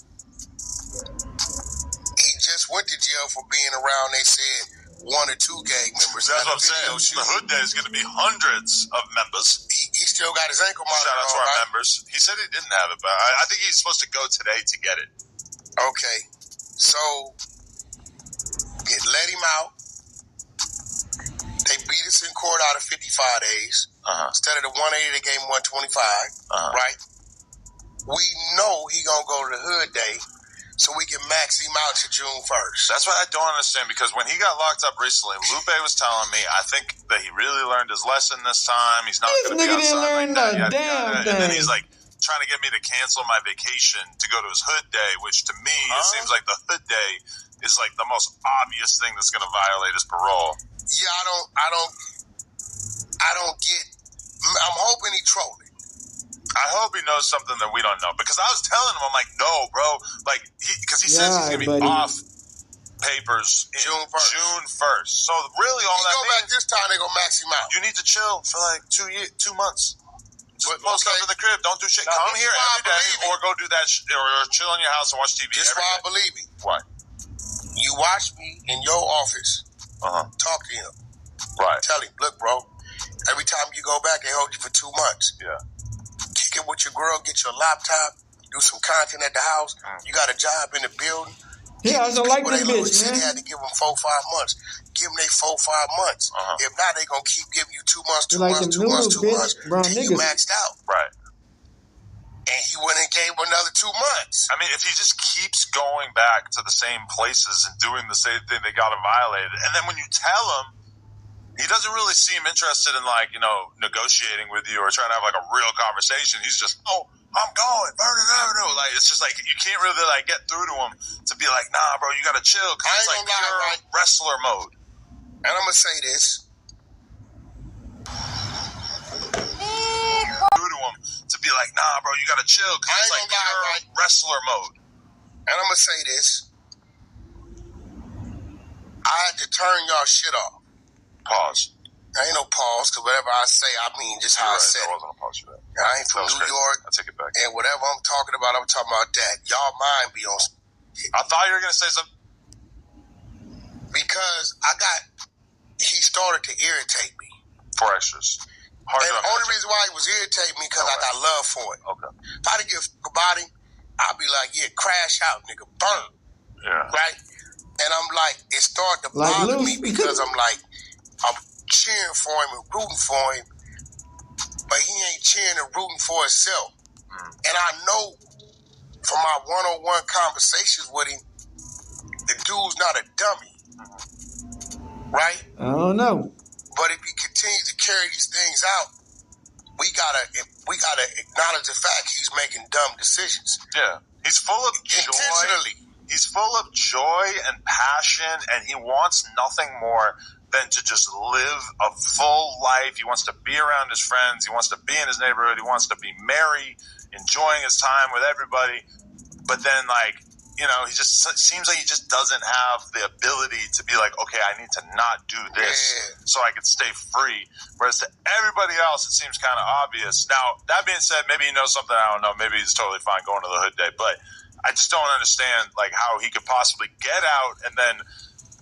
He just went to jail for being around, they said, 1 or 2 gang members. That's what I'm saying. The hood day is going to be hundreds of members. He still got his ankle monitor. Shout out to on, our right? members. He said he didn't have it, but I think he's supposed to go today to get it. Okay. So, let him out. They beat us in court out of 55 days. Instead of the 180, they gave him 125. Right? We know he gonna go to the hood day, so we can max him out to June 1st. That's what I don't understand, because when he got locked up recently, Lupe was telling me, I think that he really learned his lesson this time. He's not going to be outside like that. And then he's like trying to get me to cancel my vacation to go to his hood day, which to me, it seems like the hood day is like the most obvious thing that's going to violate his parole. Yeah, I don't get. I'm hoping he trolling. I hope he knows something that we don't know, because I was telling him, I'm like, no, bro, like, because he says he's gonna be off papers in June 1st. So really, all that go back this time, they gonna max him out. You need to chill for like 2 months. Just But, post up in the crib. Don't do shit. Now, Come here every day, or go do that, or chill in your house and watch TV. This is why I believe him. Why? You watch me in your office. Talk to him. Right. Tell him, look, bro. Every time you go back, they hold you for 2 months. Yeah. Kick it with your girl, get your laptop, do some content at the house. You got a job in the building. He also like this bitch, man. They had to give them 4-5 months. Give them they 4-5 months. If not, they gonna keep giving you 2 months, 2 months, 2 months, 2 months. Till you maxed out. Right. And he went and gave him another 2 months. I mean, if he just keeps going back to the same places and doing the same thing they got him violated, and then when you tell him, he doesn't really seem interested in, like, you know, negotiating with you or trying to have like a real conversation. He's just, oh, I'm going, Vernon Avenue. Like, it's just like, you can't really like get through to him to be like, nah, bro, you gotta chill. Cause it's like pure wrestler mode. And I'm gonna say this. Through to him to be like, nah, bro, you gotta chill. Cause it's like pure wrestler mode. And I'm gonna say this. I had to turn y'all shit off. Pause. I ain't no pause, because whatever I say, I mean just how I said it. There wasn't a pause for that. I ain't from New York. I take it back. And whatever I'm talking about that. Y'all mind be on. I thought you were going to say something. Because he started to irritate me. 4 extras. And the only reason why he was irritating me, because I got love for him. Okay. If I didn't give a about him, I'd be like, yeah, crash out, nigga, burn. Yeah. Right? And I'm like, it started to bother me because I'm like, I'm cheering for him and rooting for him, but he ain't cheering and rooting for himself. And I know from my one-on-one conversations with him, the dude's not a dummy. Right? I don't know. But if he continues to carry these things out, we gotta acknowledge the fact he's making dumb decisions. Yeah. He's full of joy. He's full of joy and passion, and he wants nothing more than to just live a full life. He wants to be around his friends. He wants to be in his neighborhood. He wants to be merry, enjoying his time with everybody. But then, like, you know, he just seems like he just doesn't have the ability to be like, okay, I need to not do this so I can stay free. Whereas to everybody else, it seems kind of obvious. Now, that being said, maybe he knows something I don't know. Maybe he's totally fine going to the hood day. But I just don't understand, like, how he could possibly get out and then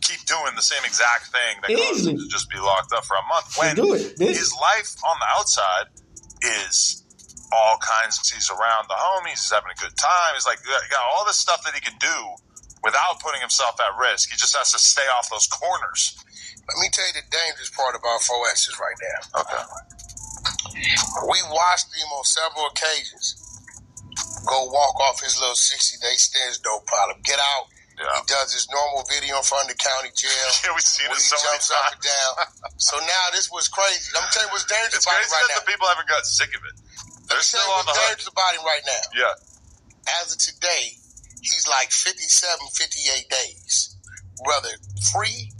keep doing the same exact thing that causes him to just be locked up for a month when his life on the outside is all kinds. He's around the homies, he's having a good time. He's like, got all this stuff that he can do without putting himself at risk. He just has to stay off those corners. Let me tell you the dangerous part about 4X's right now. Okay. We watched him on several occasions go walk off his little 60-day stance, no problem. Get out. Yeah. He does his normal video in front of the county jail. Yeah, we've seen it so many times. He jumps up and down. So now this was crazy. I'm telling you what's dangerous about him right now. It's crazy that the people haven't got sick of it. They're still on the hook. Dangerous about him right now. Yeah. As of today, he's like 57, 58 days. Whether free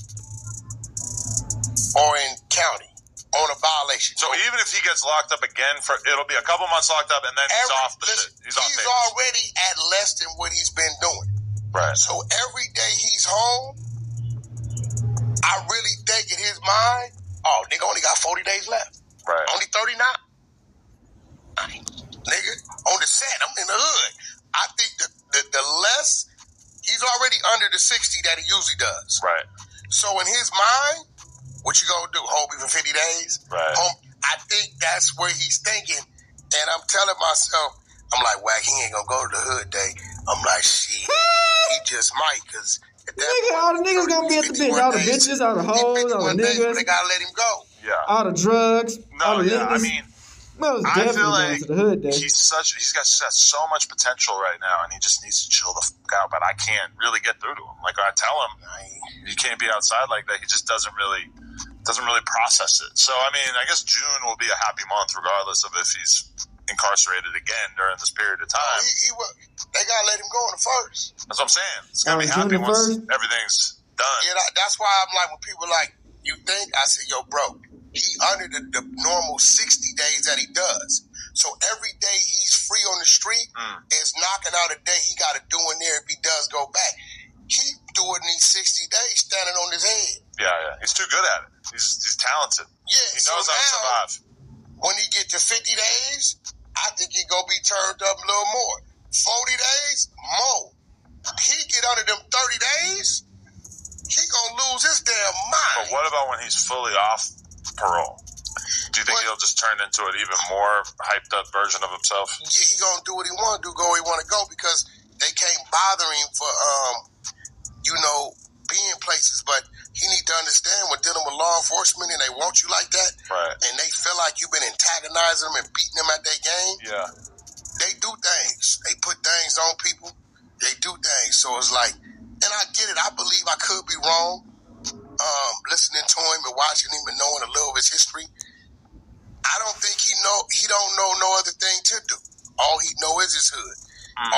or in county on a violation. So even if he gets locked up again, it'll be a couple months locked up and then he's off the shit. He's already at less than what he's been doing. Right. So every day he's home, I really think in his mind, oh, nigga only got 40 days left. Right. Only 39. Nigga, on the set, I'm in the hood. I think the less, he's already under the 60 that he usually does. Right. So in his mind, what you gonna do? Hold me for 50 days? Right. I think that's where he's thinking. And I'm telling myself, I'm like, WACK, he ain't gonna go to the hood day. I'm like, shit, he just might, because at that point, all the niggas gonna be at the bitch. All the bitches, all the hoes, all the niggas. They gotta let him go. Yeah. All the drugs. No, all the yeah, niggas. I mean, I feel like to the hood day. he's got so much potential right now, and he just needs to chill the fuck out. But I can't really get through to him. Like I tell him, you can't be outside like that. He just doesn't really process it. So I mean, I guess June will be a happy month, regardless of if he's incarcerated again during this period of time. They gotta let him go in the first. That's what I'm saying. It's gonna be happy once everything's done. Yeah, that's why I'm like, when people like, you think? I said, yo, bro, he under the normal 60 days that he does. So every day he's free on the street is knocking out a day he got to do in there if he does go back. He doing these 60 days standing on his head. Yeah. He's too good at it. He's talented. Yeah. He knows how to survive. When he get to 50 days, I think he gonna be turned up a little more. 40 days, more. He get under them 30 days, he gonna lose his damn mind. But what about when he's fully off parole? Do you think he'll just turn into an even more hyped up version of himself? Yeah, he gonna do what he want to do, go where he want to go, because they can't bother him for, being places. But he need to understand when dealing with law enforcement and they want you like that, right? And they feel like you've been antagonizing them and beating them at their game. Yeah, they do things. They put things on people. They do things. So it's like, and I get it. I believe I could be wrong. Listening to him and watching him and knowing a little of his history, I don't think he don't know no other thing to do. All he know is his hood.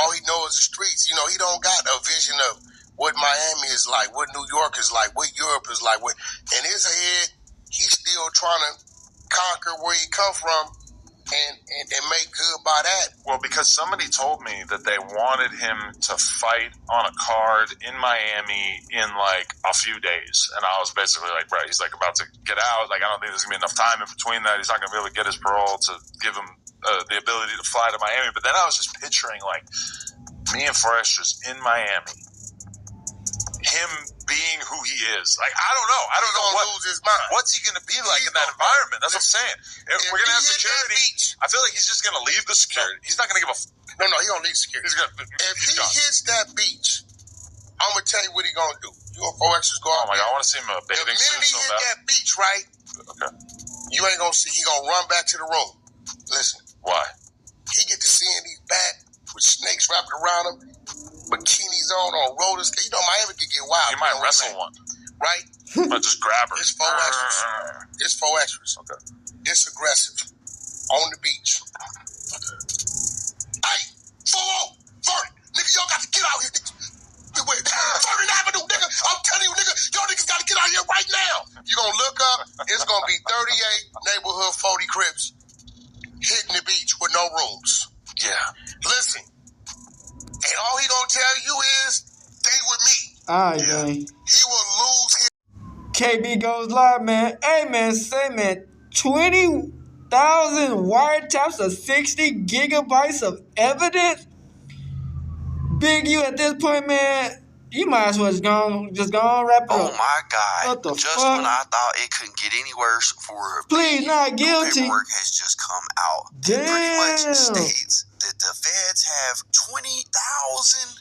All he knows is the streets. He don't got a vision of what Miami is like, what New York is like, what Europe is like. In his head, he's still trying to conquer where he come from and make good by that. Well, because somebody told me that they wanted him to fight on a card in Miami in like a few days. And I was basically like, right, he's like about to get out. Like, I don't think there's going to be enough time in between that. He's not going to be able to get his parole to give him the ability to fly to Miami. But then I was just picturing like me and Fresh just in Miami, him being who he is. Like, I don't know. I don't know what lose his mind. What's he going to be like in that environment? That's what I'm saying. If we're going to have security. I feel like he's just going to leave the security. He's not going to give a No, he don't need security. If he hits that beach, I'm going to tell you what he going to do. You and 4X's go out. Oh my God, I want to see him in a bathing suit. The minute he hit that beach, right? Okay. You ain't going to see. He going to run back to the room. Listen. Why? He get to seeing these bats with snakes wrapped around him, bikinis on roller skates. Miami could get wild. He might wrestle one. Right? But just grab her. It's 4 extras. It's 4 extras. Okay. It's aggressive. On the beach. Hey, 4-0. 40. Nigga, y'all got to get out here. Wait, 30th Avenue, nigga. I'm telling you, nigga, y'all niggas got to get out here right now. You going to look up. It's going to be 38 neighborhood 40 cribs hitting the beach with no rooms. Yeah. Listen. And all he going to tell you is, stay with me. All right, man. He will lose his... KB goes live, man. Hey, man, say, man, 20,000 wiretaps of 60 gigabytes of evidence? Big U at this point, man, you might as well just go on wrap it up. Oh, my God. What the just fuck? when I thought it couldn't get any worse for Please, not guilty. paperwork has just come out. Damn. It pretty much states that the feds have 20,000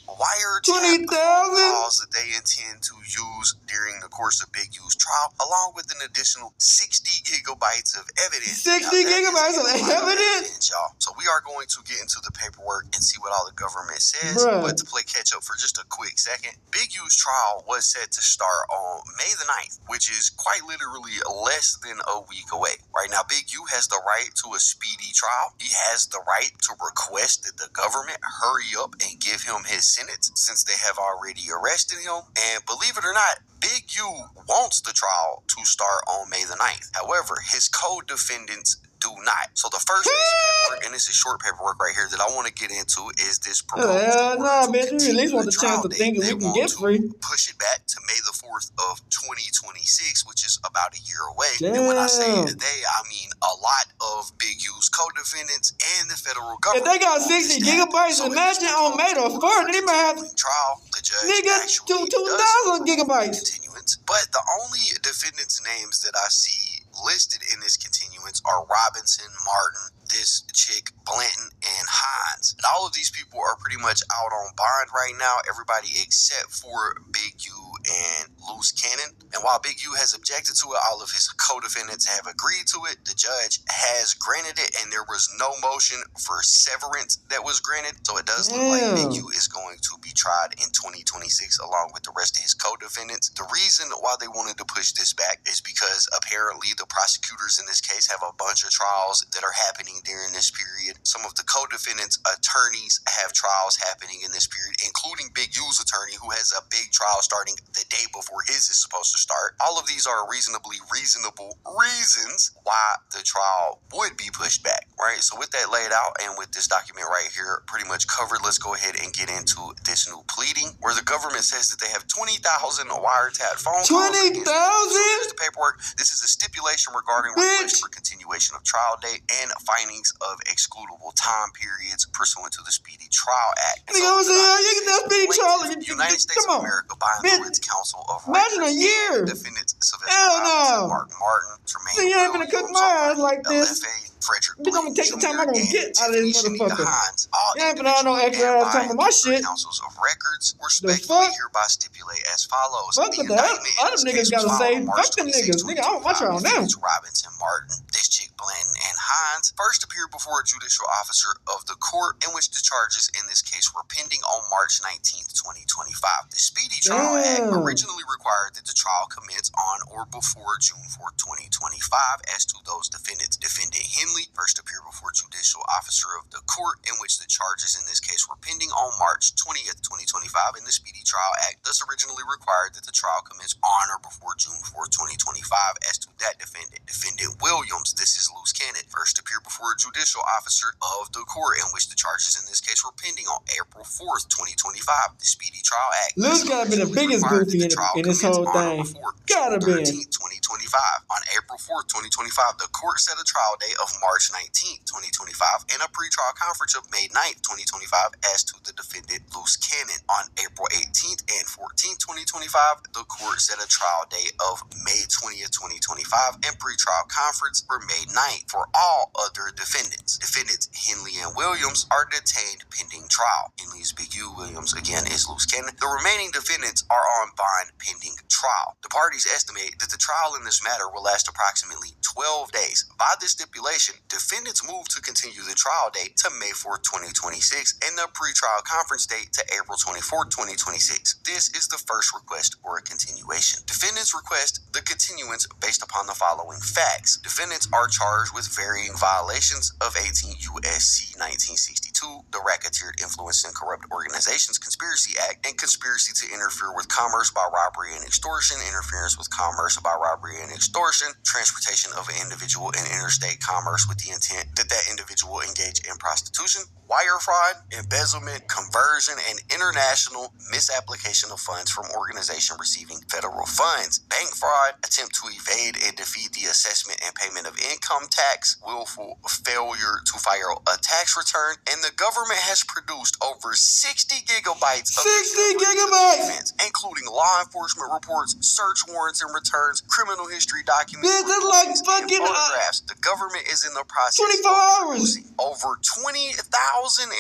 wiretap calls that they intend to use during the course of Big U's trial, along with an additional 60 gigabytes of evidence. 60 gigabytes of evidence? Y'all. So we are going to get into the paperwork and see what all the government says. Bruh. But to play catch up for just a quick second, Big U's trial was set to start on May the 9th, which is quite literally less than a week away. Right now, Big U has the right to a speedy trial. He has the right to request that the government hurry up and give him his sentence, since they have already arrested him. And believe it or not, Big U wants the trial to start on May the 9th. However, his co-defendants do not. So the first piece of paperwork, and this is short paperwork right here that I want to get into, is this proposal. Nah, bitch, you at least want the chance to think that we can get free. Push it back to May the 4th of 2026, which is about a year away. Damn. And when I say they, I mean a lot of Big U's co-defendants and the federal government. If they got 60 gigabytes, imagine on May the 4th, they might have trial. The judge nigga 2,000 gigabytes. Continuance. But the only defendants' names that I see listed in this continuance are Robinson, Martin, this chick, Blanton, and Hines. And all of these people are pretty much out on bond right now, everybody except for Big U and Luce Cannon. And while Big U has objected to it, all of his co-defendants have agreed to it. The judge has granted it, and there was no motion for severance that was granted. So it does look like Big U is going to be tried in 2026 along with the rest of his co-defendants. The reason why they wanted to push this back is because apparently the prosecutors in this case have a bunch of trials that are happening during this period. Some of the co-defendants' attorneys have trials happening in this period, including Big U's attorney, who has a big trial starting the day before his is supposed to start. All of these are reasonable reasons why the trial would be pushed back, right? So with that laid out and with this document right here pretty much covered, let's go ahead and get into this new pleading where the government says that they have 20,000 wiretap phone calls. 20,000? So here's the paperwork. This is a stipulation regarding request for continuation of trial date and findings of excludable time periods pursuant to the Speedy Trial Act. Nigga, I'm saying, you get that speedy trial. United States of America by and through its Council of Imagine Records, a year. Defendants Sylvester Hell Robinson, no. Martin, Tremaine See, you ain't gonna cook my ass like this. LFA, Frederick Bitch, I'm gonna take the time I'm gonna get out of this motherfucker. Hines, You ain't gonna have no extra ass time on my shit. Councils of Records respectfully fuck? hereby stipulate as follows. Fuck what the other niggas gotta say. Fuck the niggas. Nigga, I want my trial now. Robinson, Martin, this chick, Blanton, and Hines first appeared before a judicial officer of the court in which the charges in this case were pending on March 19th, 2025. The Speedy Trial Act originally required that the trial commence on or before June 4th, 2025 as to those defendants. Defendant Henley first appeared before judicial officer of the court in which the charges in this case were pending on March 20th, 2025, and the Speedy Trial Act thus originally required that the trial commence on or before June 4th, 2025 as to that defendant. Defendant Williams, this is Luce Cannon, first appeared before a judicial officer of the court in which the charges in this case were pending on April 4th, 2025. The Speedy Trial Act Luce gotta be the biggest goofy in this whole thing. Gotta be. 2025. On April 4th, 2025, the court set a trial date of March 19th, 2025, and a pretrial conference of May 9th, 2025, as to the defendant Luce Cannon. On April 18th and 14th, 2025, the court set a trial date of May 20th, 2025, and pretrial conference for May 9th for all other defendants. Defendants Henley and Williams are detained pending trial. Henley's Big U, Williams again is Luce Cannon. The remaining defendants are on bond pending trial. The parties estimate that the trial in this matter will last approximately 12 days. By this stipulation, defendants move to continue the trial date to May 4th, 2026, and the pretrial conference date to April 24th, 2026. This is the first request for a continuation. Defendants request the continuance based upon the following facts. Defendants are charged with varying violations of 18 U.S.C. 1962, the Racketeer Influence and Corrupt Organizations Conspiracy Act, and conspiracy to interfere with commerce by robbery and extortion, interference with commerce by robbery and extortion, transportation of an individual in interstate commerce with the intent that that individual engage in prostitution, wire fraud, embezzlement, conversion, and international misapplication of funds from organization receiving federal funds, bank fraud, attempt to evade and defeat the assessment and payment of income tax, willful failure to file a tax return, and the government has produced over 60 gigabytes of 60 gigabytes, evidence, including law enforcement reports, search warrants and returns, criminal history documents, bitch, that's like fucking photographs. The government is in the process 24 hours. Over 20,000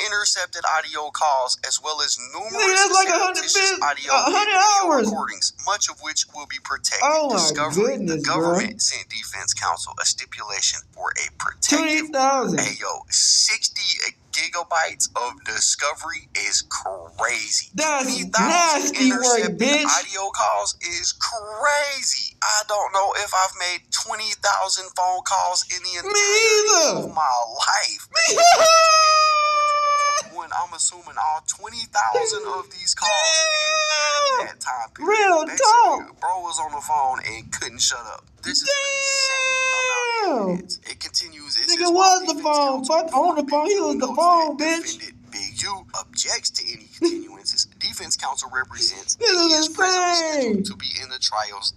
intercepted audio calls, as well as numerous that's like 100 hours recordings, much of which will be protected. Oh my Discovery, goodness, the government sent defense counsel a stipulation for a protective. 20,000. Hey yo, 60 gigabytes of discovery is crazy. That's 20,000 nasty work, intercepted bitch. audio calls is crazy. I don't know if I've made 20,000 phone calls in the entirety of my life. When I'm assuming all 20,000 of these calls in that time period. Real talk. Bro was on the phone and couldn't shut up. This is insane amount of evidence. It continues. It Nigga says, was the phone. Fuck on the phone. He was the phone, bitch. Big U objects to any continuances. Defense counsel represents This is presently insane. scheduled to be in the trials.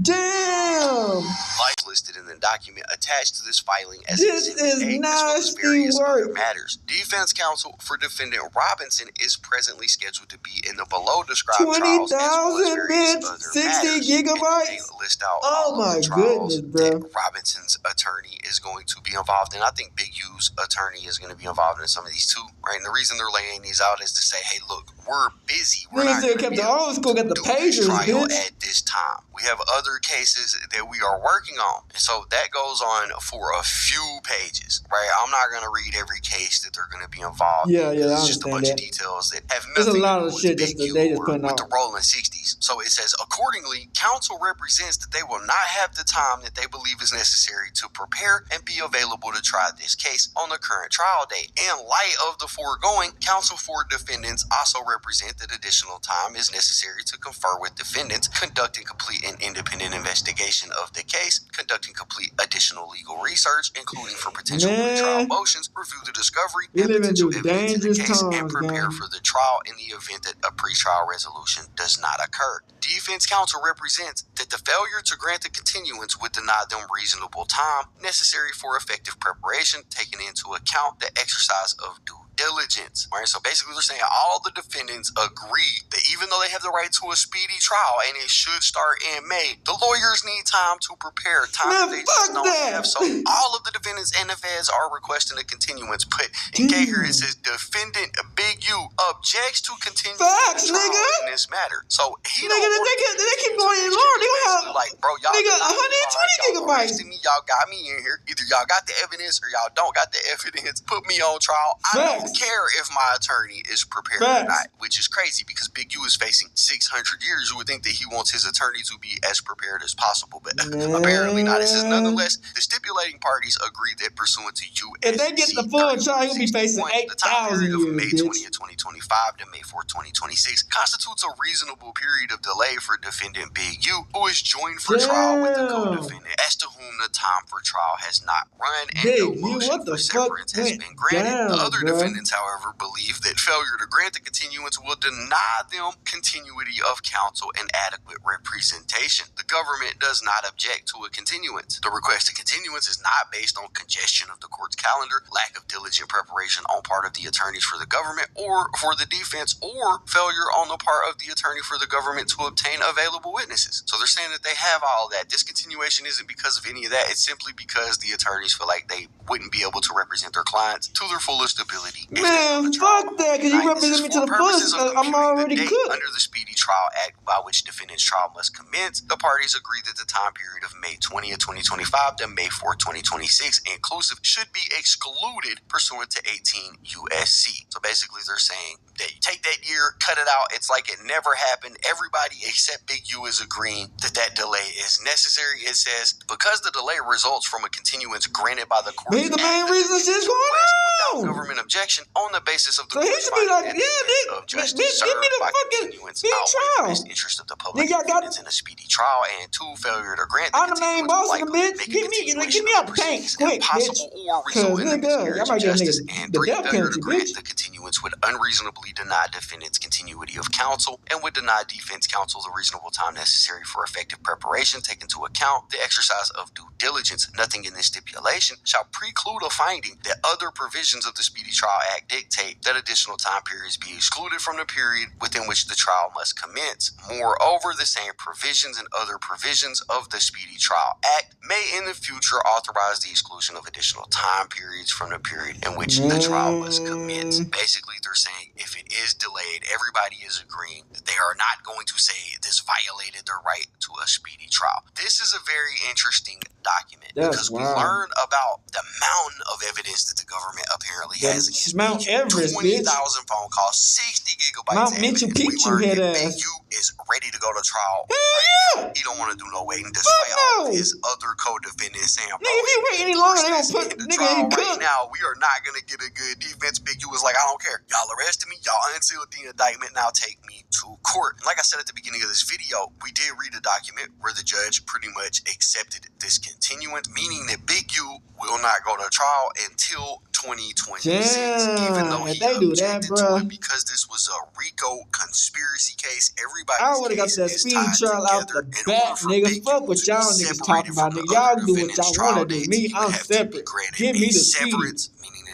Damn. Like listed in the document attached to this filing as This Exhibit is A, as well as nasty various other work. matters. Defense counsel for defendant Robinson is presently scheduled to be in the below described trials, as well as 20,000, various bitch. other 60 matters. gigabytes. And they list out Oh all of my the trials goodness, bro. that Robinson's attorney is going to be involved in. I think Big U's attorney is going to be involved in some of these too, right? And the reason they're laying these out is to say, hey, look, we're busy. We're Niggas not still gonna kept be the able old school, got the to do this pagers, trial bitch. at this time. We have other cases that we are working on. And so that goes on for a few pages, right? I'm not going to read every case that they're going to be involved in. Yeah, I It's just a understand bunch that. of details that have There's a nothing lot to of do with shit Big that U they just or putting with out. the rolling 60s. So it says, accordingly, counsel represents that they will not have the time that they believe is necessary to prepare and be available to try this case on the current trial date. In light of the foregoing, counsel for defendants also represent that additional time is necessary to confer with defendants, conducting complete and independent investigation of the case, conducting complete additional legal research, including for potential pretrial motions, review the discovery We and live in potential evidence in the dangerous case, and times, prepare gang. for the trial in the event that a pretrial resolution does not occur. Defense counsel represents that the failure to grant the continuance would deny them reasonable time necessary for effective preparation, taking into account the exercise of due diligence. Right? So basically they're saying all the defendants agree that even though they have the right to a speedy trial and it should start in May, the lawyers need time to prepare, time that they just don't have. So all of the defendants and the feds are requesting a continuance. But in K here it says defendant Big U objects to continue Facts, the trial nigga. in this matter. So he Nigga, they keep going in long. They gonna have like, bro, y'all nigga, y'all 120 gigabytes. arrested me, y'all got me in here. Either y'all got the evidence or y'all don't got the evidence. Put me on trial. I don't care if my attorney is prepared or not, which is crazy because Big U is facing 600 years. You would think that he wants his attorney to be as prepared as possible, but apparently not. It says, nonetheless, the stipulating parties agree that pursuant to U.S. If they get the full trial, he'll be facing 8,000 years, May bitch. 20th, 2025 to May 4th, 2026 constitutes a reasonable period of delay for defendant Big U, who is joined for trial with the co-defendant, as to whom the time for trial has not run and no motion for severance has been granted. The other defendants, however, believe that failure to grant the continuance will deny them continuity of counsel and adequate representation. The government does not object to a continuance. The request to continuance is not based on congestion of the court's calendar, lack of diligent preparation on part of the attorneys for the government or for the defense, or failure on the part of the attorney for the government to obtain available witnesses. So they're saying that they have all that. This continuation isn't because of any of that. It's simply because the attorneys feel like they wouldn't be able to represent their clients to their fullest ability. Man, fuck that, because you represent me to the fullest. I'm already cooked. Under the Speedy Trial Act, by which defendant's trial must commence, the parties agree that the time period of May 20th, 2025 to May 4th, 2026 inclusive should be excluded pursuant to 18 U.S.C. So basically they're saying that you take that year, cut it out, it's like it never happened. Everybody except Big U is agreeing that that delay is necessary. It says, because the delay results from a continuance granted by the court. He's the main reason shit's going on. Without government objection on the basis of the So he should be like, yeah, of justice give me the by fucking continuance speedy outweigh the trial. best interest of the public Nigga, defendants in a speedy trial, and 2, failure to grant the I'm the main boss of the bitch. Get me out the paint quick, bitch. or result in the Nigga, y'all might get a justice, nigga and the 3, death failure penalty, to grant bitch. the continuance would unreasonably deny defendants continuity of counsel and would deny defense counsel the reasonable time necessary for effective preparation, take into account the exercise of due diligence. Nothing in this stipulation shall preclude a finding that other provisions of the Speedy Trial Act dictate that additional time periods be excluded from the period within which the trial must commence. Moreover, the same provisions and other provisions of the Speedy Trial Act may in the future authorize the exclusion of additional time periods from the period in which the trial must commence. Basically, they're saying if it is delayed, everybody is agreeing that they are not going to say this violated their right to a speedy trial. This is a very interesting document because we learn about the mountain of evidence that the government apparently has against Mount Everest, 20,000 bitch. phone calls, 60 gigabytes Mount of evidence. Mitchell Picchu head ass. You is ready to go to trial. Hell yeah! He don't want to do no waiting despite all of his other co-defendants saying, nigga, if you wait any longer, they gonna put nigga in right now, we are not gonna get a good defense. Big U was like, I don't care. Y'all arrested me. Y'all unsealed the indictment. Now take me to court. Like I said at the beginning of this video, we did read a document where the judge pretty much accepted this continuance, meaning that Big U will not go to trial until 2026. Even though he objected to it because this was a RICO conspiracy case. Everybody I would have got that speedy trial out the back, nigga. Fuck what y'all niggas talking about, nigga. Y'all do what y'all want to do. Me, I'm separate. Give me the speed.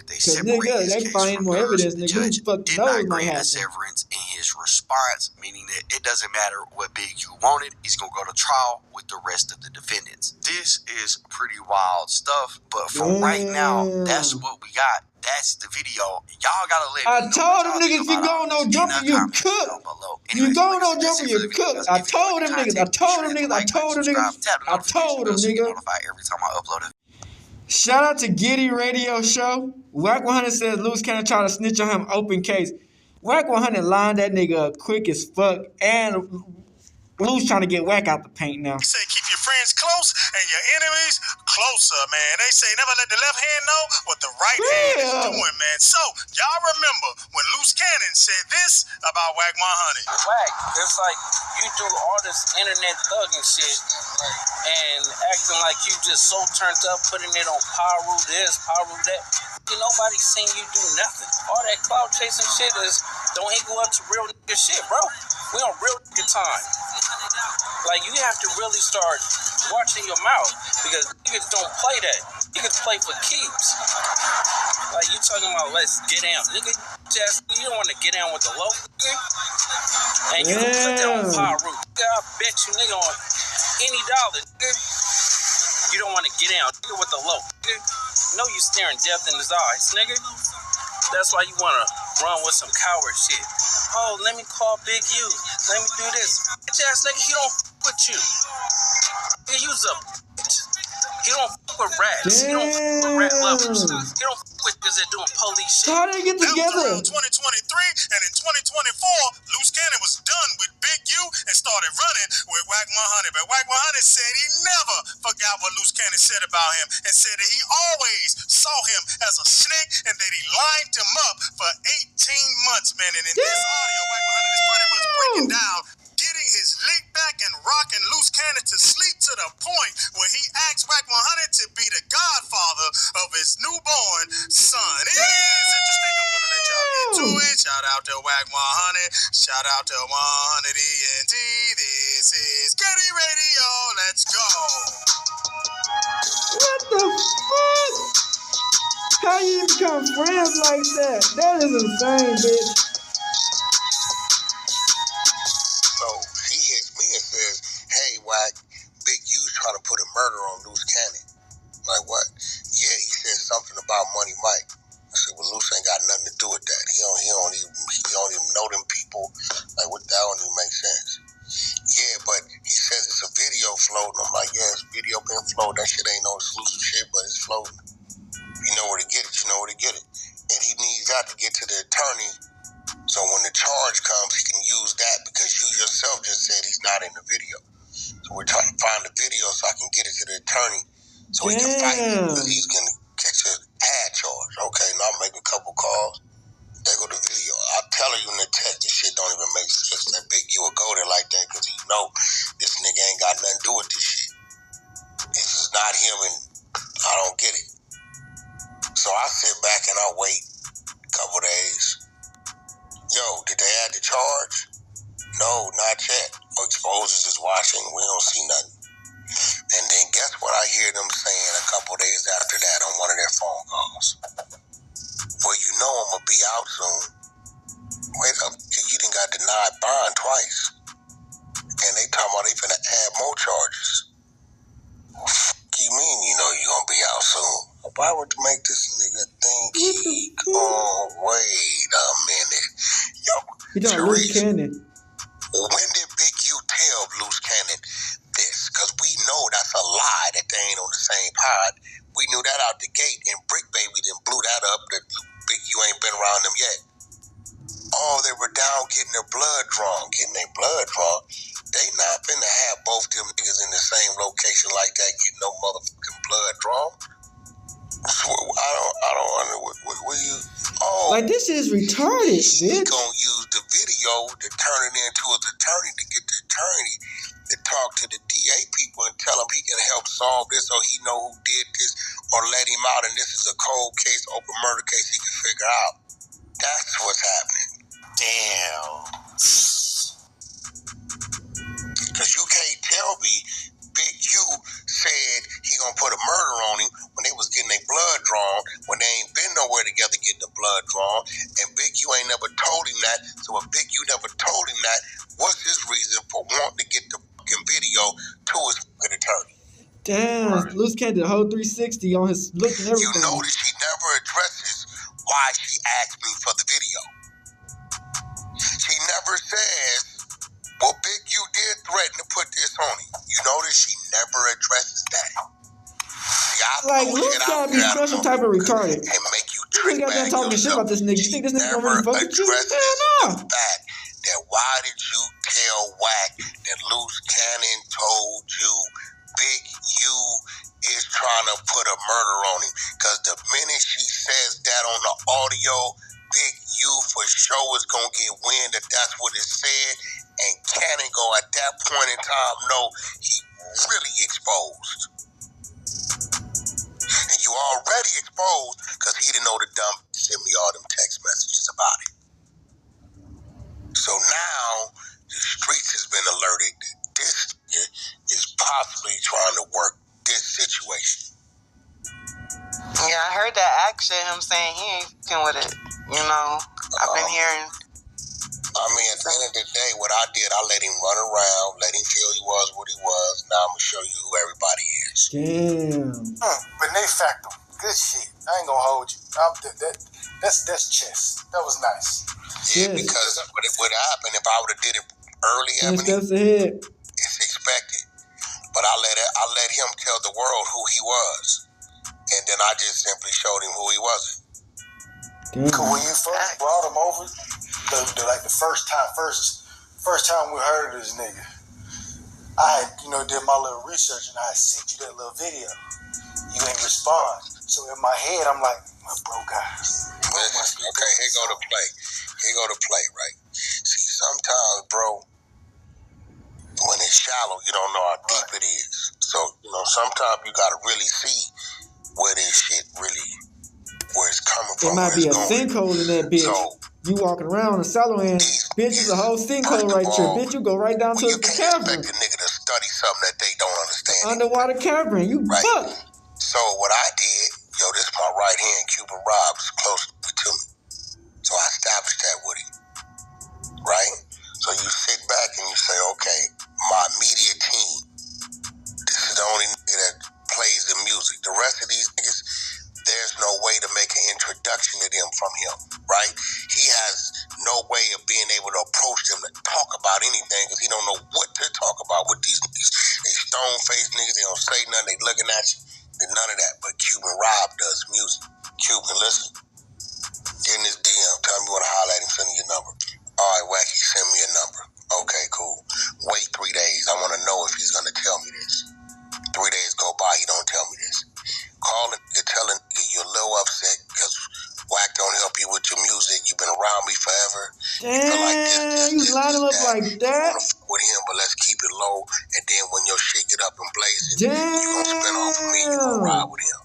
Cause nigga, they find more evidence, nigga. Who the fuck knows might happen? Severance in his response, meaning that it doesn't matter what Big U wanted, he's gonna go to trial with the rest of the defendants. This is pretty wild stuff, but for right now, that's what we got. That's the video. Y'all gotta let me know. I told them niggas, if you go no jumper, you cook. You go no jumper, you cook. I told them niggas. I told them niggas. I told them niggas. I told them niggas. Every time I upload a shout out to Giddy Radio Show. WACK100 says Luce can't try to snitch on him. Open case. WACK100 lined that nigga up quick as fuck. And Luce trying to get Wack out the paint now. They say keep your friends close and your enemies closer, man. They say never let the left hand know what the right hand is doing, man. So, y'all remember when Luce Cannon said this about WACK100. Wack, it's like you do all this internet thugging shit and acting like you just so turned up, putting it on Paru this, Paru that. Nobody's seen you do nothing. All that cloud chasing shit don't equal up to real nigga shit, bro. We on real nigga time. Like, you have to really start watching your mouth because niggas don't play that. Niggas play for keeps. Like, you talking about let's get down. Nigga, you don't want to get down with the low, nigga. And you can put that on Paru. I bet you, nigga, on any dollar, nigga. You don't want to get down, nigga, with the low, nigga. No, you staring death in his eyes, nigga. That's why you want to run with some coward shit. Oh, let me call Big U. Let me do this. Bitch ass nigga, he don't f with you. He use a bitch. He don't f with rats. He don't f with rat lovers. He don't f with niggas that doing police shit. How did they get together? 2023 and in 2024, Luce Cannon was done with Big U and started running with WACK100. But WACK100 said he never forgot what Luce Cannon said about him and said that he always saw him as a snake and that he lined him up for 18 months, man. And in this audio, WACK100 is pretty much breaking down, getting his lick back and rocking Luce Cannon to sleep to the point where he asked WACK100 to be the godfather of his newborn son. It is interesting. I'm gonna let y'all get to it. Shout out to WACK100. Shout out to 100 ENT. This is Giddy Radio. Let's go. What the fuck? How you become friends like that? That is insane, bitch. So he hits me and says, hey, Wack, Big U's trying to put a murder on Luce Cannon. Like, what? Yeah, he said something about Money Mike. I said, well, Luce ain't got nothing to do with that. He don't even know them people. Like, what? That don't even make sense. Yeah, but he says it's a video floating. I'm like, yeah, it's video been floating. That shit ain't no exclusive shit, but it's floating. You know where to get it. You know where to get it. And he needs that to get to the attorney. So when the charge comes, he can use that because you yourself just said he's not in the video. So we're trying to find the video so I can get it to the attorney so he can fight it because he's going to catch an ad charge. Okay, now I'll make a couple sit back and I wait a couple days. Yo, did they add the charge? No, not yet. Exposures is watching. We don't see nothing. And then guess what I hear them saying a couple days after that on one of their phone calls? Well, you know I'm going to be out soon. Wait up. You done got denied bond twice. And they talking about they finna add more charges. You mean you know you going to be out soon? Why would you make this nigga think wait a minute. Yo, He don't Luce Cannon. When did Big U tell Luce Cannon this? Because we know that's a lie that they ain't on the same pod. We knew that out the gate, and Bricc Baby then blew that up that Big U ain't been around them yet. Oh, they were down getting their blood drawn. They not finna have both them niggas in the same location like that getting no motherfucking blood drawn. I don't know what you. Oh, like this shit is retarded, he bitch. Gonna use the video to turn it into his attorney to get the attorney to talk to the DA people and tell him he can help solve this or he know who did this or let him out and this is a cold case, open murder case he can figure out. That's what's happening. Damn. Because you can't tell me Big U said he gonna put a murder on him when they was getting their blood drawn, when they ain't been nowhere together getting the blood drawn, and Big U ain't never told him that. So if Big U never told him that, what's his reason for wanting to get the fucking video to his fucking attorney? Damn, right. Luce Cannon did a whole 360 on his look and everything. You notice she never addresses why she asked me for the video. She never says, well, Big U did threaten to put this on him. You notice she never addresses that. See, like, Luce gotta be special type of retarded. And make you trick back yourself. Talking shit about this nigga. You think this nigga gonna really fuck with you? Hell no. That why did you tell WACK that Luce Cannon told you Big U is trying to put a murder on him? Because the minute she says that on the audio, Big U for sure is gonna get wind that that's what it said, and Cannon go at that point in time know he really exposed. And you already exposed because he didn't know the dumb send me all them text messages about it. So now the streets has been alerted that this is possibly trying to work this situation. Yeah, I heard that action, him saying he ain't fucking with it. You know, I've been hearing. I mean, at the end of the day, what I did, I let him run around, let him feel he was what he was. Now I'm going to show you who everybody is. Damn. But they factor. Good shit. I ain't going to hold you. That's chess. That was nice. Yeah, yes. Because what would have happened if I would have did it early, steps ahead. It's expected. But I let him tell the world who he was. And then I just simply showed him who he wasn't. Cause when you first brought him over, the first time we heard of this nigga, I had, did my little research and I sent you that little video. You ain't respond. So in my head, I'm like, my bro guys. Okay, here go to play, right? See, sometimes, bro, when it's shallow, you don't know how deep it is. So, sometimes you gotta really see where this shit really, where it's coming from. It might be a sinkhole in that bitch. So, you walking around on the shallow end, bitch, is a whole sinkhole right there. Bitch, you go right down to the cavern. You can't expect a nigga to study something that they don't understand. Underwater cavern, you fuck. So what I did, this is my right hand, Cuban Rob, is close to me. So I established that with him, right? So you sit back and you say, okay, my immediate team, this is the only nigga that plays the music. The rest of these niggas, there's no way to make an introduction to them from him, right? He has no way of being able to approach them to talk about anything because he don't know what to talk about with these niggas. They stone-faced niggas, they don't say nothing, they looking at you. None of that, but Cuban Rob does music. Cuban, listen. Get in his DM. Tell me you want to holler at him, send me your number. All right, Wacky, send me a number. Okay, cool. Wait 3 days. I want to know if he's going to tell me this. 3 days go by, he don't tell me this. Call him, you're telling you're a little upset because Wack don't help you with your music. You've been around me forever. Damn, you feel like you line him up like that. I want to fuck with him, but let's keep it low. And then when your shit get up and blazing, you're going to spin off of me. You're going to ride with him.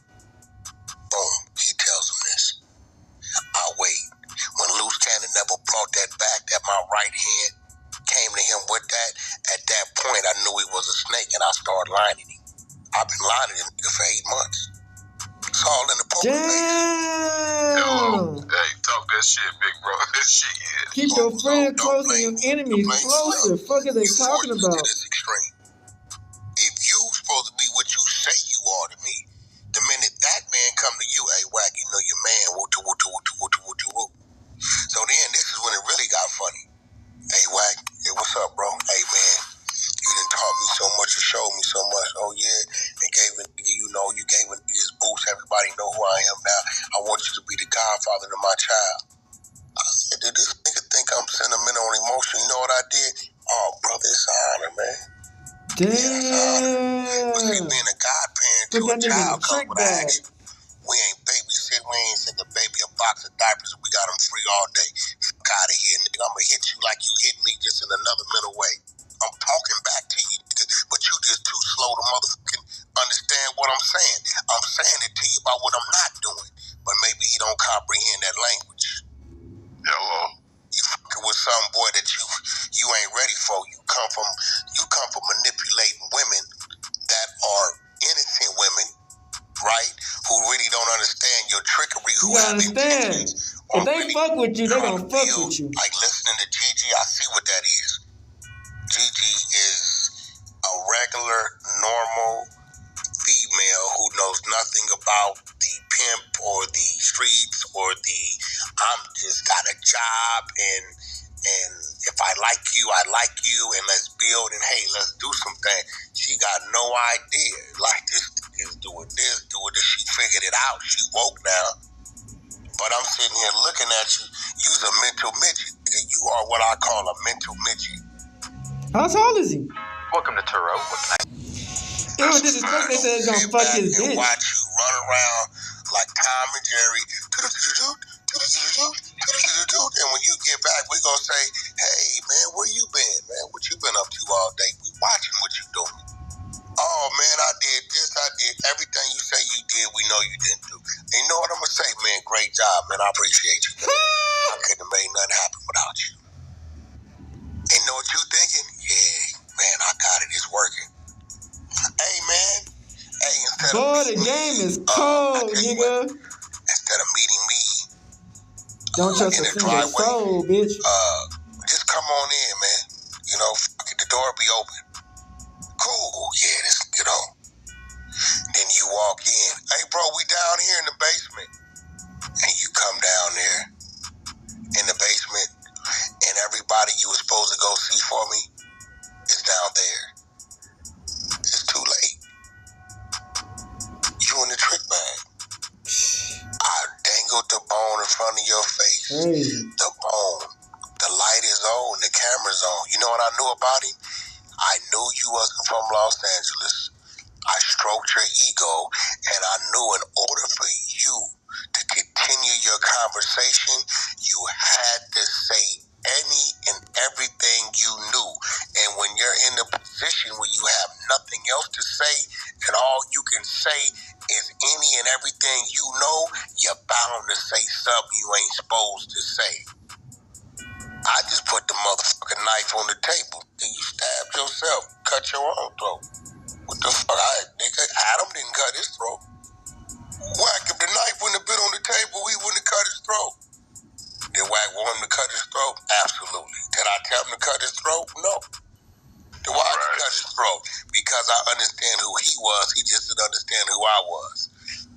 Boom. He tells him this. in the poker face. Damn. Hey, talk that shit, big bro. That shit, yeah. Keep your friend close and your enemies closer. Fuck are they talking about? This extreme. If you supposed to be what you say you are to me, the minute that man come to you, hey, Wack, you know your man, woo. So then this is when it really got funny. Hey, Wack, hey, what's up, bro? Hey, man, you done taught me so much, you showed me so much. Oh, yeah, and gave it, you know, you gave it this boost. Everybody know who I am now. I want you to be the godfather to my child. I said, did this nigga think I'm sentimental and emotional? You know what I did? Oh, brother, it's an honor, man. Damn. Yeah, but see, being a godparent to a child comes with action. We ain't babysit, we ain't send the baby a box of diapers and we got him free all day. Fuck out of here, nigga. I'm gonna hit you like you hit me, just in another mental way. I'm talking back to you, nigga, but you just too slow to motherfucking understand what I'm saying. I'm saying it to you about what I'm not doing, but maybe he don't comprehend that language. Hello. You fucking with some boy that you ain't ready for. You come from manipulating women that are innocent women, right? Who really don't understand your trickery. Who have understand? If they really fuck with you, they gonna fuck with you. Like listening to Gigi, I see what that is. Gigi is a regular, normal female who knows nothing about the pimp or the streets or the I'm just got a job and if I like you, and let's build and hey, let's do something. She got no idea. Like this is doing this. She figured it out. She woke now. But I'm sitting here looking at you. You's a mental midget. You are what I call a mental midget. How tall is he? Welcome to Turo. It was disrespect. They said it's gonna fuck his bitch. Watch you run around like Tom and Jerry. And when you get back, we gonna say, hey, man, where you been, man? What you been up to all day? We watching what you doing. Oh, man, I did this, I did everything you say you did, we know you didn't do. And you know what I'm gonna say, man? Great job, man. I appreciate you. I couldn't have made nothing happen without you. And know what you thinking? Yeah, man, I got it. It's working. Hey, man. Hey, boy, the game is cold, nigga. Instead of meeting me, don't trust a single soul, bitch. Just come on in, man. You know, fuck it, the door be open. Cool, yeah, this, you know. Then you walk in. Hey, bro, we down here in the basement. And you come down there in the basement, and everybody you was supposed to go see for me is down there. It's too late. You in the trick bag. I dangled the bone in front of your face. The bone. The light is on. The camera's on. You know what I knew about him? I knew you wasn't from Los Angeles. I stroked your ego, and I knew in order for you to continue your conversation, you had to say any and everything you knew. And when you're in the position where you have nothing else to say, and all you can say is any and everything you know, you're bound to say something you ain't supposed to say. I just put the motherfucking knife on the table, and you stabbed yourself, cut your own throat. What the fuck? Nigga, Adam didn't cut his throat. Wack, if the knife wouldn't have been on the table, we wouldn't have cut his throat. Did Wack want him to cut his throat? Absolutely. Did I tell him to cut his throat? No. Then why did he cut his throat? Because I understand who he was. He just didn't understand who I was.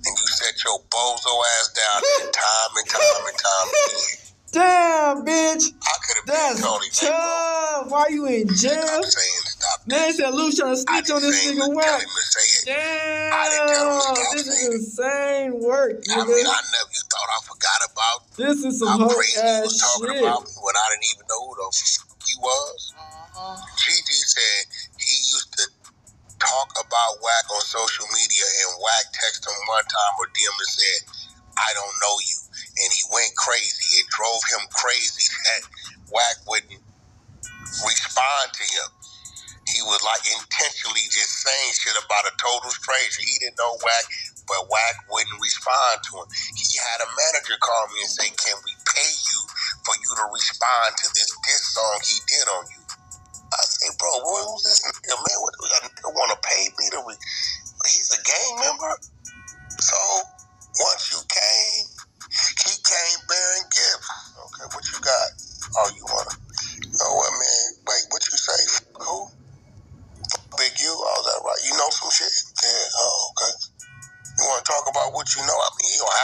And you set your bozo ass down time and time again. Damn, bitch. I could have been Tony. Tough. Why you in jail? I'm saying stop that. Man said Luce trying to snitch on this nigga Wack. Damn, this is insane work, nigga. I mean, you thought I forgot about this is some hoe ass talking shit. About me when I didn't even know who the fuck he was. Gigi said he used to talk about Wack on social media, and Wack texted him one time or DM and said, I don't know you. And he went crazy. It drove him crazy that Wack wouldn't respond to him. He was like intentionally just saying shit about a total stranger. He didn't know Wack, but Wack wouldn't respond to him. He had a manager call me and say, can we pay you for you to respond to this diss song he did on you? I say, bro, who's this nigga, man? What do you want to pay me to he's a gang member? So one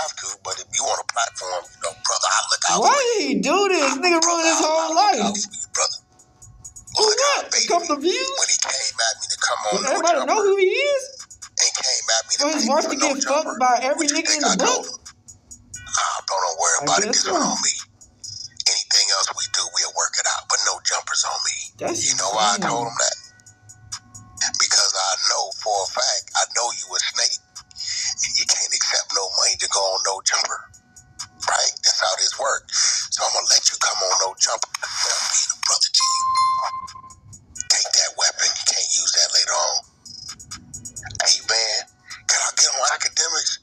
have to, but if you on a platform, you know, brother, I look out. Why did he do this? Nigga ruined his whole life. Brother. For what? A couple of views? When he came at me to come on, but everybody know who he is? And came at me for his wife to get fucked by every nigga in the book? Don't worry about it. This so. one on me. Anything else we do, we'll work it out. But no jumpers on me. You know why I told him that? Because I know for a fact, I know you a snake. And you can't accept no money to go on no jumper. Right? That's how this works. So I'm going to let you come on no jumper. I'm being a brother to you. Take that weapon. You can't use that later on. Hey, man, can I get on academics?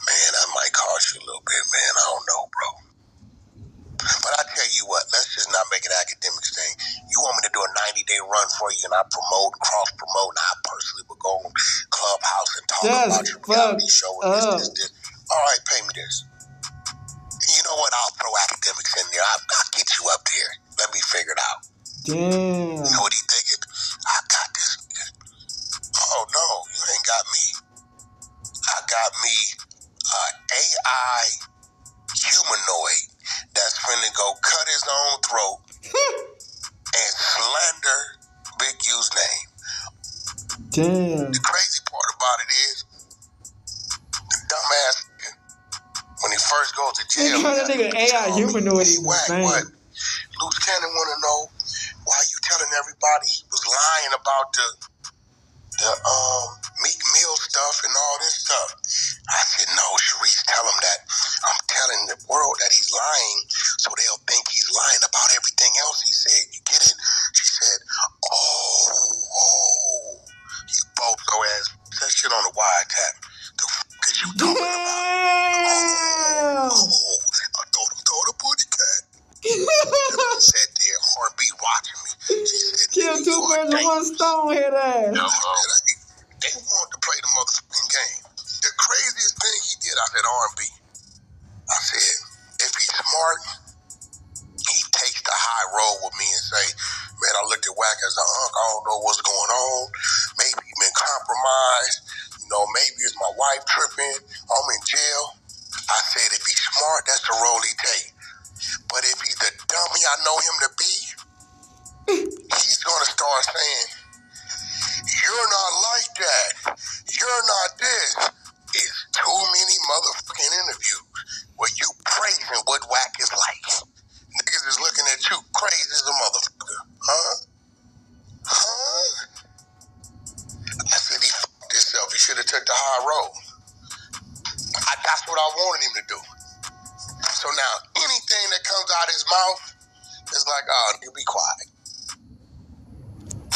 Man, that might cost you a little bit, man. I don't know, bro. But I tell you what, let's just not make it an academics thing. You want me to do a 90-day run for you and I promote, cross-promote, and I personally would go on Clubhouse and talk about your reality show and this. All right, pay me this. And you know what? I'll throw academics in there. I'll get you up there. Let me figure it out. Damn. You know what he thinking? I got this. Oh, no, you ain't got me. I got me AI humanoid that's finna go cut his own throat and slander Big U's name. Damn. The crazy part about it is, the dumbass, when he first goes to jail, that nigga AI humanoid is insane. What? Luce Cannon wanna know why you telling everybody he was lying about the Meek Mill stuff and all this stuff. I said, no, Sharice, tell him that I'm telling the world that he's lying so they'll think he's lying about everything else he said. You get it? She said, oh, you both go ass. That shit on the wiretap. The fuck is you talking about? I told him, throw the booty cat. Sat there, heartbeat watching me. She said, kill two birds with one stone, head ass. They wanted to play the motherfucking game. The craziest thing he did, I said R&B. I said, if he's smart, he takes the high road with me and say, man, I looked at Wack as an uncle. I don't know what's going on. Maybe he been compromised. You know, maybe it's my wife tripping. I'm in jail. I said, if he's smart, that's the role he takes. But if he's the dummy I know him to be, he's going to start saying, you're not like that. You're not this. It's too many motherfucking interviews where you praising what Wack is like. Niggas is looking at you crazy as a motherfucker. Huh? I said, he fucked himself. He should have took the high road. That's what I wanted him to do. So now, anything that comes out of his mouth is like, oh, you be quiet.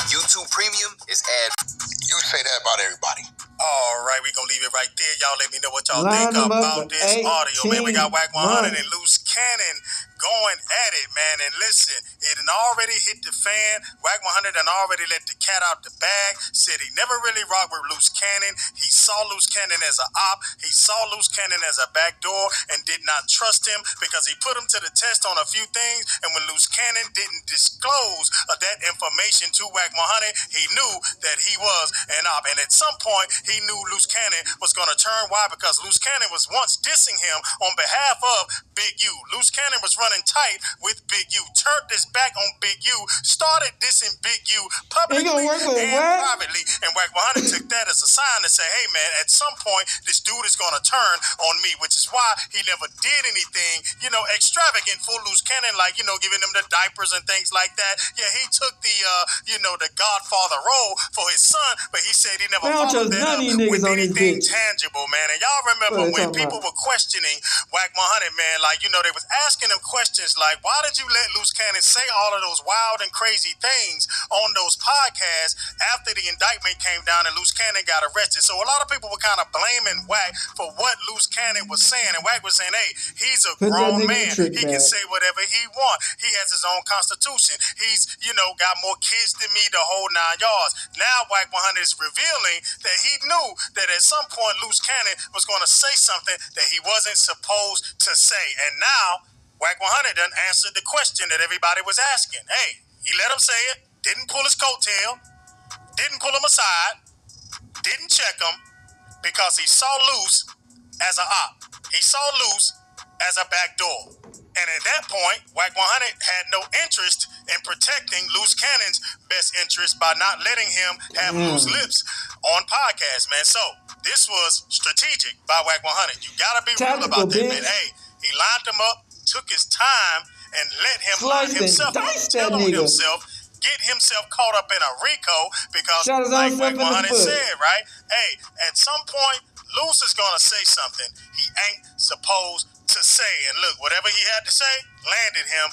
YouTube Premium is ad. You say that about everybody. All right, we gonna leave it right there. Y'all let me know what y'all think about this audio, man. We got WACK100 and Luce Cannon going at it, man. And listen, it done already hit the fan. WACK100 done already let the cat out the bag. Said he never really rocked with Luce Cannon. He saw Luce Cannon as an op. He saw Luce Cannon as a backdoor and did not trust him because he put him to the test on a few things. And when Luce Cannon didn't disclose that information to WACK100, he knew that he was an op. And at some point, he knew Luce Cannon was going to turn. Why? Because Luce Cannon was once dissing him on behalf of Big U. Luce Cannon was running tight with Big U, turned his back on Big U, started dissing Big U publicly and privately. And WACK100 took that as a sign to say, hey, man, at some point, this dude is going to turn on me, which is why he never did anything, you know, extravagant for Luce Cannon, like, you know, giving him the diapers and things like that. Yeah, he took the, you know, the Godfather role for his son, but he said he never followed that up with anything tangible, man. And y'all remember when people were questioning WACK100, man, like, you know, they was asking him questions like, why did you let Luce Cannon say all of those wild and crazy things on those podcasts after the indictment came down and Luce Cannon got arrested? So a lot of people were kind of blaming Wack for what Luce Cannon was saying. And Wack was saying, hey, he's a grown man. He can say whatever he wants. He has his own constitution. He's, you know, got more kids than me, the whole 9 yards. Now WACK100 is revealing that he knew that at some point Luce Cannon was going to say something that he wasn't supposed to say. And now WACK100 done answered the question that everybody was asking. Hey, he let him say it, didn't pull his coattail, didn't pull him aside, didn't check him, because he saw Luce as an op. He saw Luce as a backdoor. And at that point, WACK100 had no interest in protecting Luce Cannon's best interest by not letting him have loose lips on podcasts, man. So this was strategic by WACK100. You gotta be real about that, man. Hey, he lined him up, took his time, and let him line himself up, tell on himself, get himself caught up in a RICO because, like WACK100 said, right? Hey, at some point, Luce is gonna say something he ain't supposed to say, and look, whatever he had to say landed him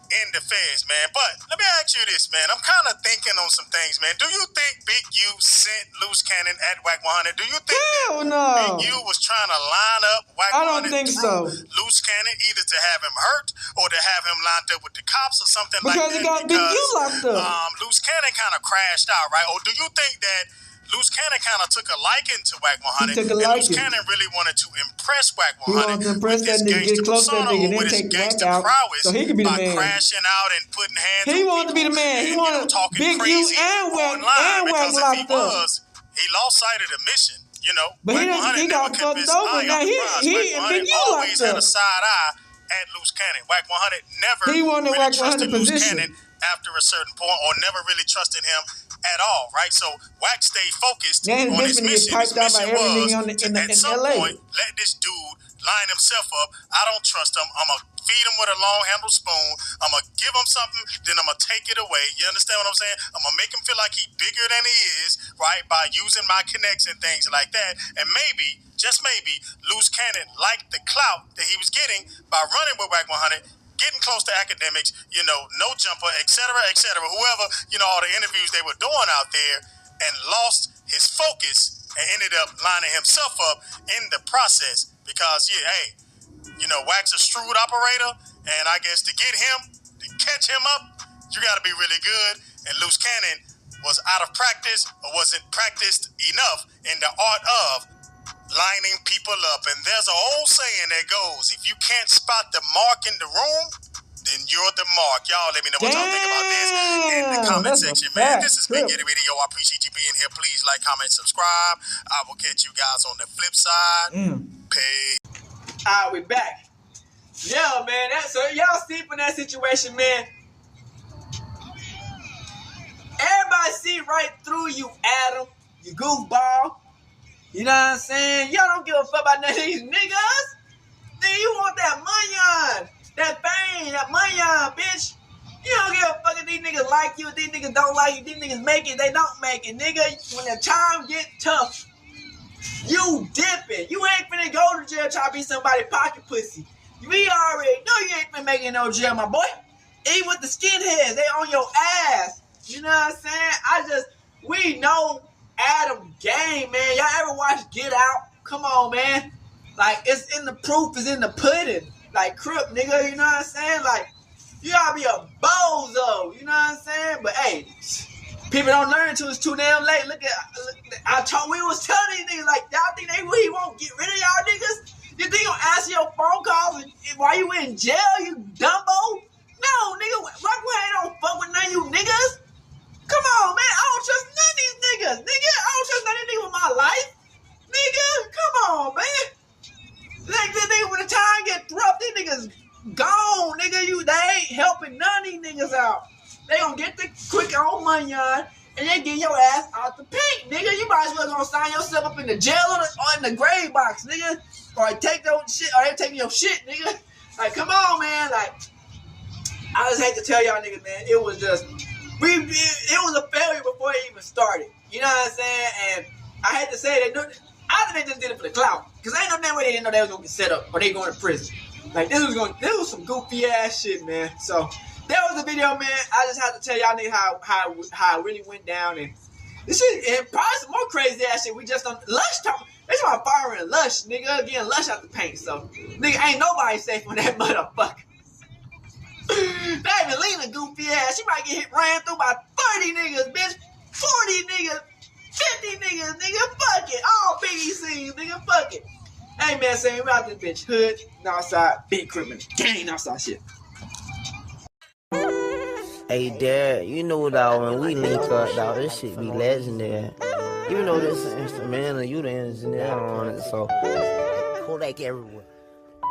in the feds, man. But let me ask you this, man. I'm kind of thinking on some things, man. Do you think Big U sent Luce Cannon at WACK100? Do you think Big U was trying to line up WACK100? I don't think so. Luce Cannon, either to have him hurt or to have him lined up with the cops or something like that. Because he got Big U locked up. Luce Cannon kind of crashed out, right? Or do you think that Luce Cannon kind of took a liking to WACK100, and Luce Cannon really wanted to impress WACK100 with his gangster persona or with his gangster prowess by crashing out and putting hands on people. He wanted to be the man. He wanted talking crazy online because if he was, he lost sight of the mission. You know, but WACK100 never convinced WACK100 always had a side eye at Luce Cannon. WACK100 never really trusted Luce Cannon after a certain point, or never really trusted him at all, right? So WACK stayed focused on his mission. His mission was to, at some point, let this dude line himself up. I don't trust him. I'm going to feed him with a long-handled spoon. I'm going to give him something, then I'm going to take it away. You understand what I'm saying? I'm going to make him feel like he's bigger than he is, right, by using my connects and things like that. And maybe, just maybe, Luce Cannon liked the clout that he was getting by running with WACK100, getting close to academics, you know, no jumper, etc., whoever, you know, all the interviews they were doing out there, and lost his focus and ended up lining himself up in the process because, yeah, hey, you know, WACK's a shrewd operator, and I guess to get him, to catch him up, you got to be really good, and Luce Cannon was out of practice or wasn't practiced enough in the art of lining people up. And there's an old saying that goes, if you can't spot the mark in the room, then you're the mark. Y'all let me know what y'all think about this in the comment section, man. This is Big Getty Video. I appreciate you being here. Please like, comment, subscribe. I will catch you guys on the flip side. Peace. All right, we back. Yeah, man. So y'all see from that situation, man. Everybody see right through you, Adam. You goofball. You know what I'm saying? Y'all don't give a fuck about none of these niggas. Nigga, you want that money, that fame, that money, bitch. You don't give a fuck if these niggas like you, if these niggas don't like you, these niggas make it, they don't make it. Nigga, when the time get tough, you dipping. You ain't finna go to jail try to be somebody's pocket pussy. We already know you ain't finna make it no jail, my boy. Even with the skinheads, they on your ass. You know what I'm saying? We know Adam game, man. Y'all ever watch Get Out? Come on, man. Like, it's in the proof, is in the pudding. Like, Crip, nigga, you know what I'm saying? Like, you gotta be a bozo, you know what I'm saying? But, hey, people don't learn until it's too damn late. We was telling these niggas, like, y'all think he won't get rid of y'all niggas? You think he'll answer your phone calls while you in jail, you dumbo? No, nigga, WACK100 don't fuck with none of you niggas. Come on, man. I don't trust none of these niggas. Nigga, I don't trust none of these niggas with my life. Nigga, come on, man. Like, nigga, when the time get rough, these niggas gone. Nigga, they ain't helping none of these niggas out. They gonna get the quick old money on, and they get your ass out the paint. Nigga, you might as well gonna sign yourself up in the jail or in the grave box, nigga. Or take your shit, or they taking your shit, nigga. Like, come on, man. Like, I just hate to tell y'all niggas, man. It was just... it was a failure before it even started. You know what I'm saying? And I had to say that I think they just did it for the clout. Because ain't no damn way they didn't know they was gonna get set up or they going to prison. Like, this was some goofy ass shit, man. So that was the video, man. I just had to tell y'all niggas how it really went down, and this shit, and probably some more crazy ass shit. We just on Lush talk. They talking about firing Lush, nigga, getting Lush out the paint. So nigga, ain't nobody safe on that motherfucker. That Evelina goofy ass, she might get ran through by 30 niggas, bitch. 40 niggas, 50 niggas, nigga, fuck it. All BDCs, nigga, fuck it. Hey man, saying we out this bitch hood, outside, big criminal, gang outside shit. Hey Dad, you know dog, when we link up, dog, this shit be legendary. Even though this is instrumental, you the engineer on it, so Kodak everywhere.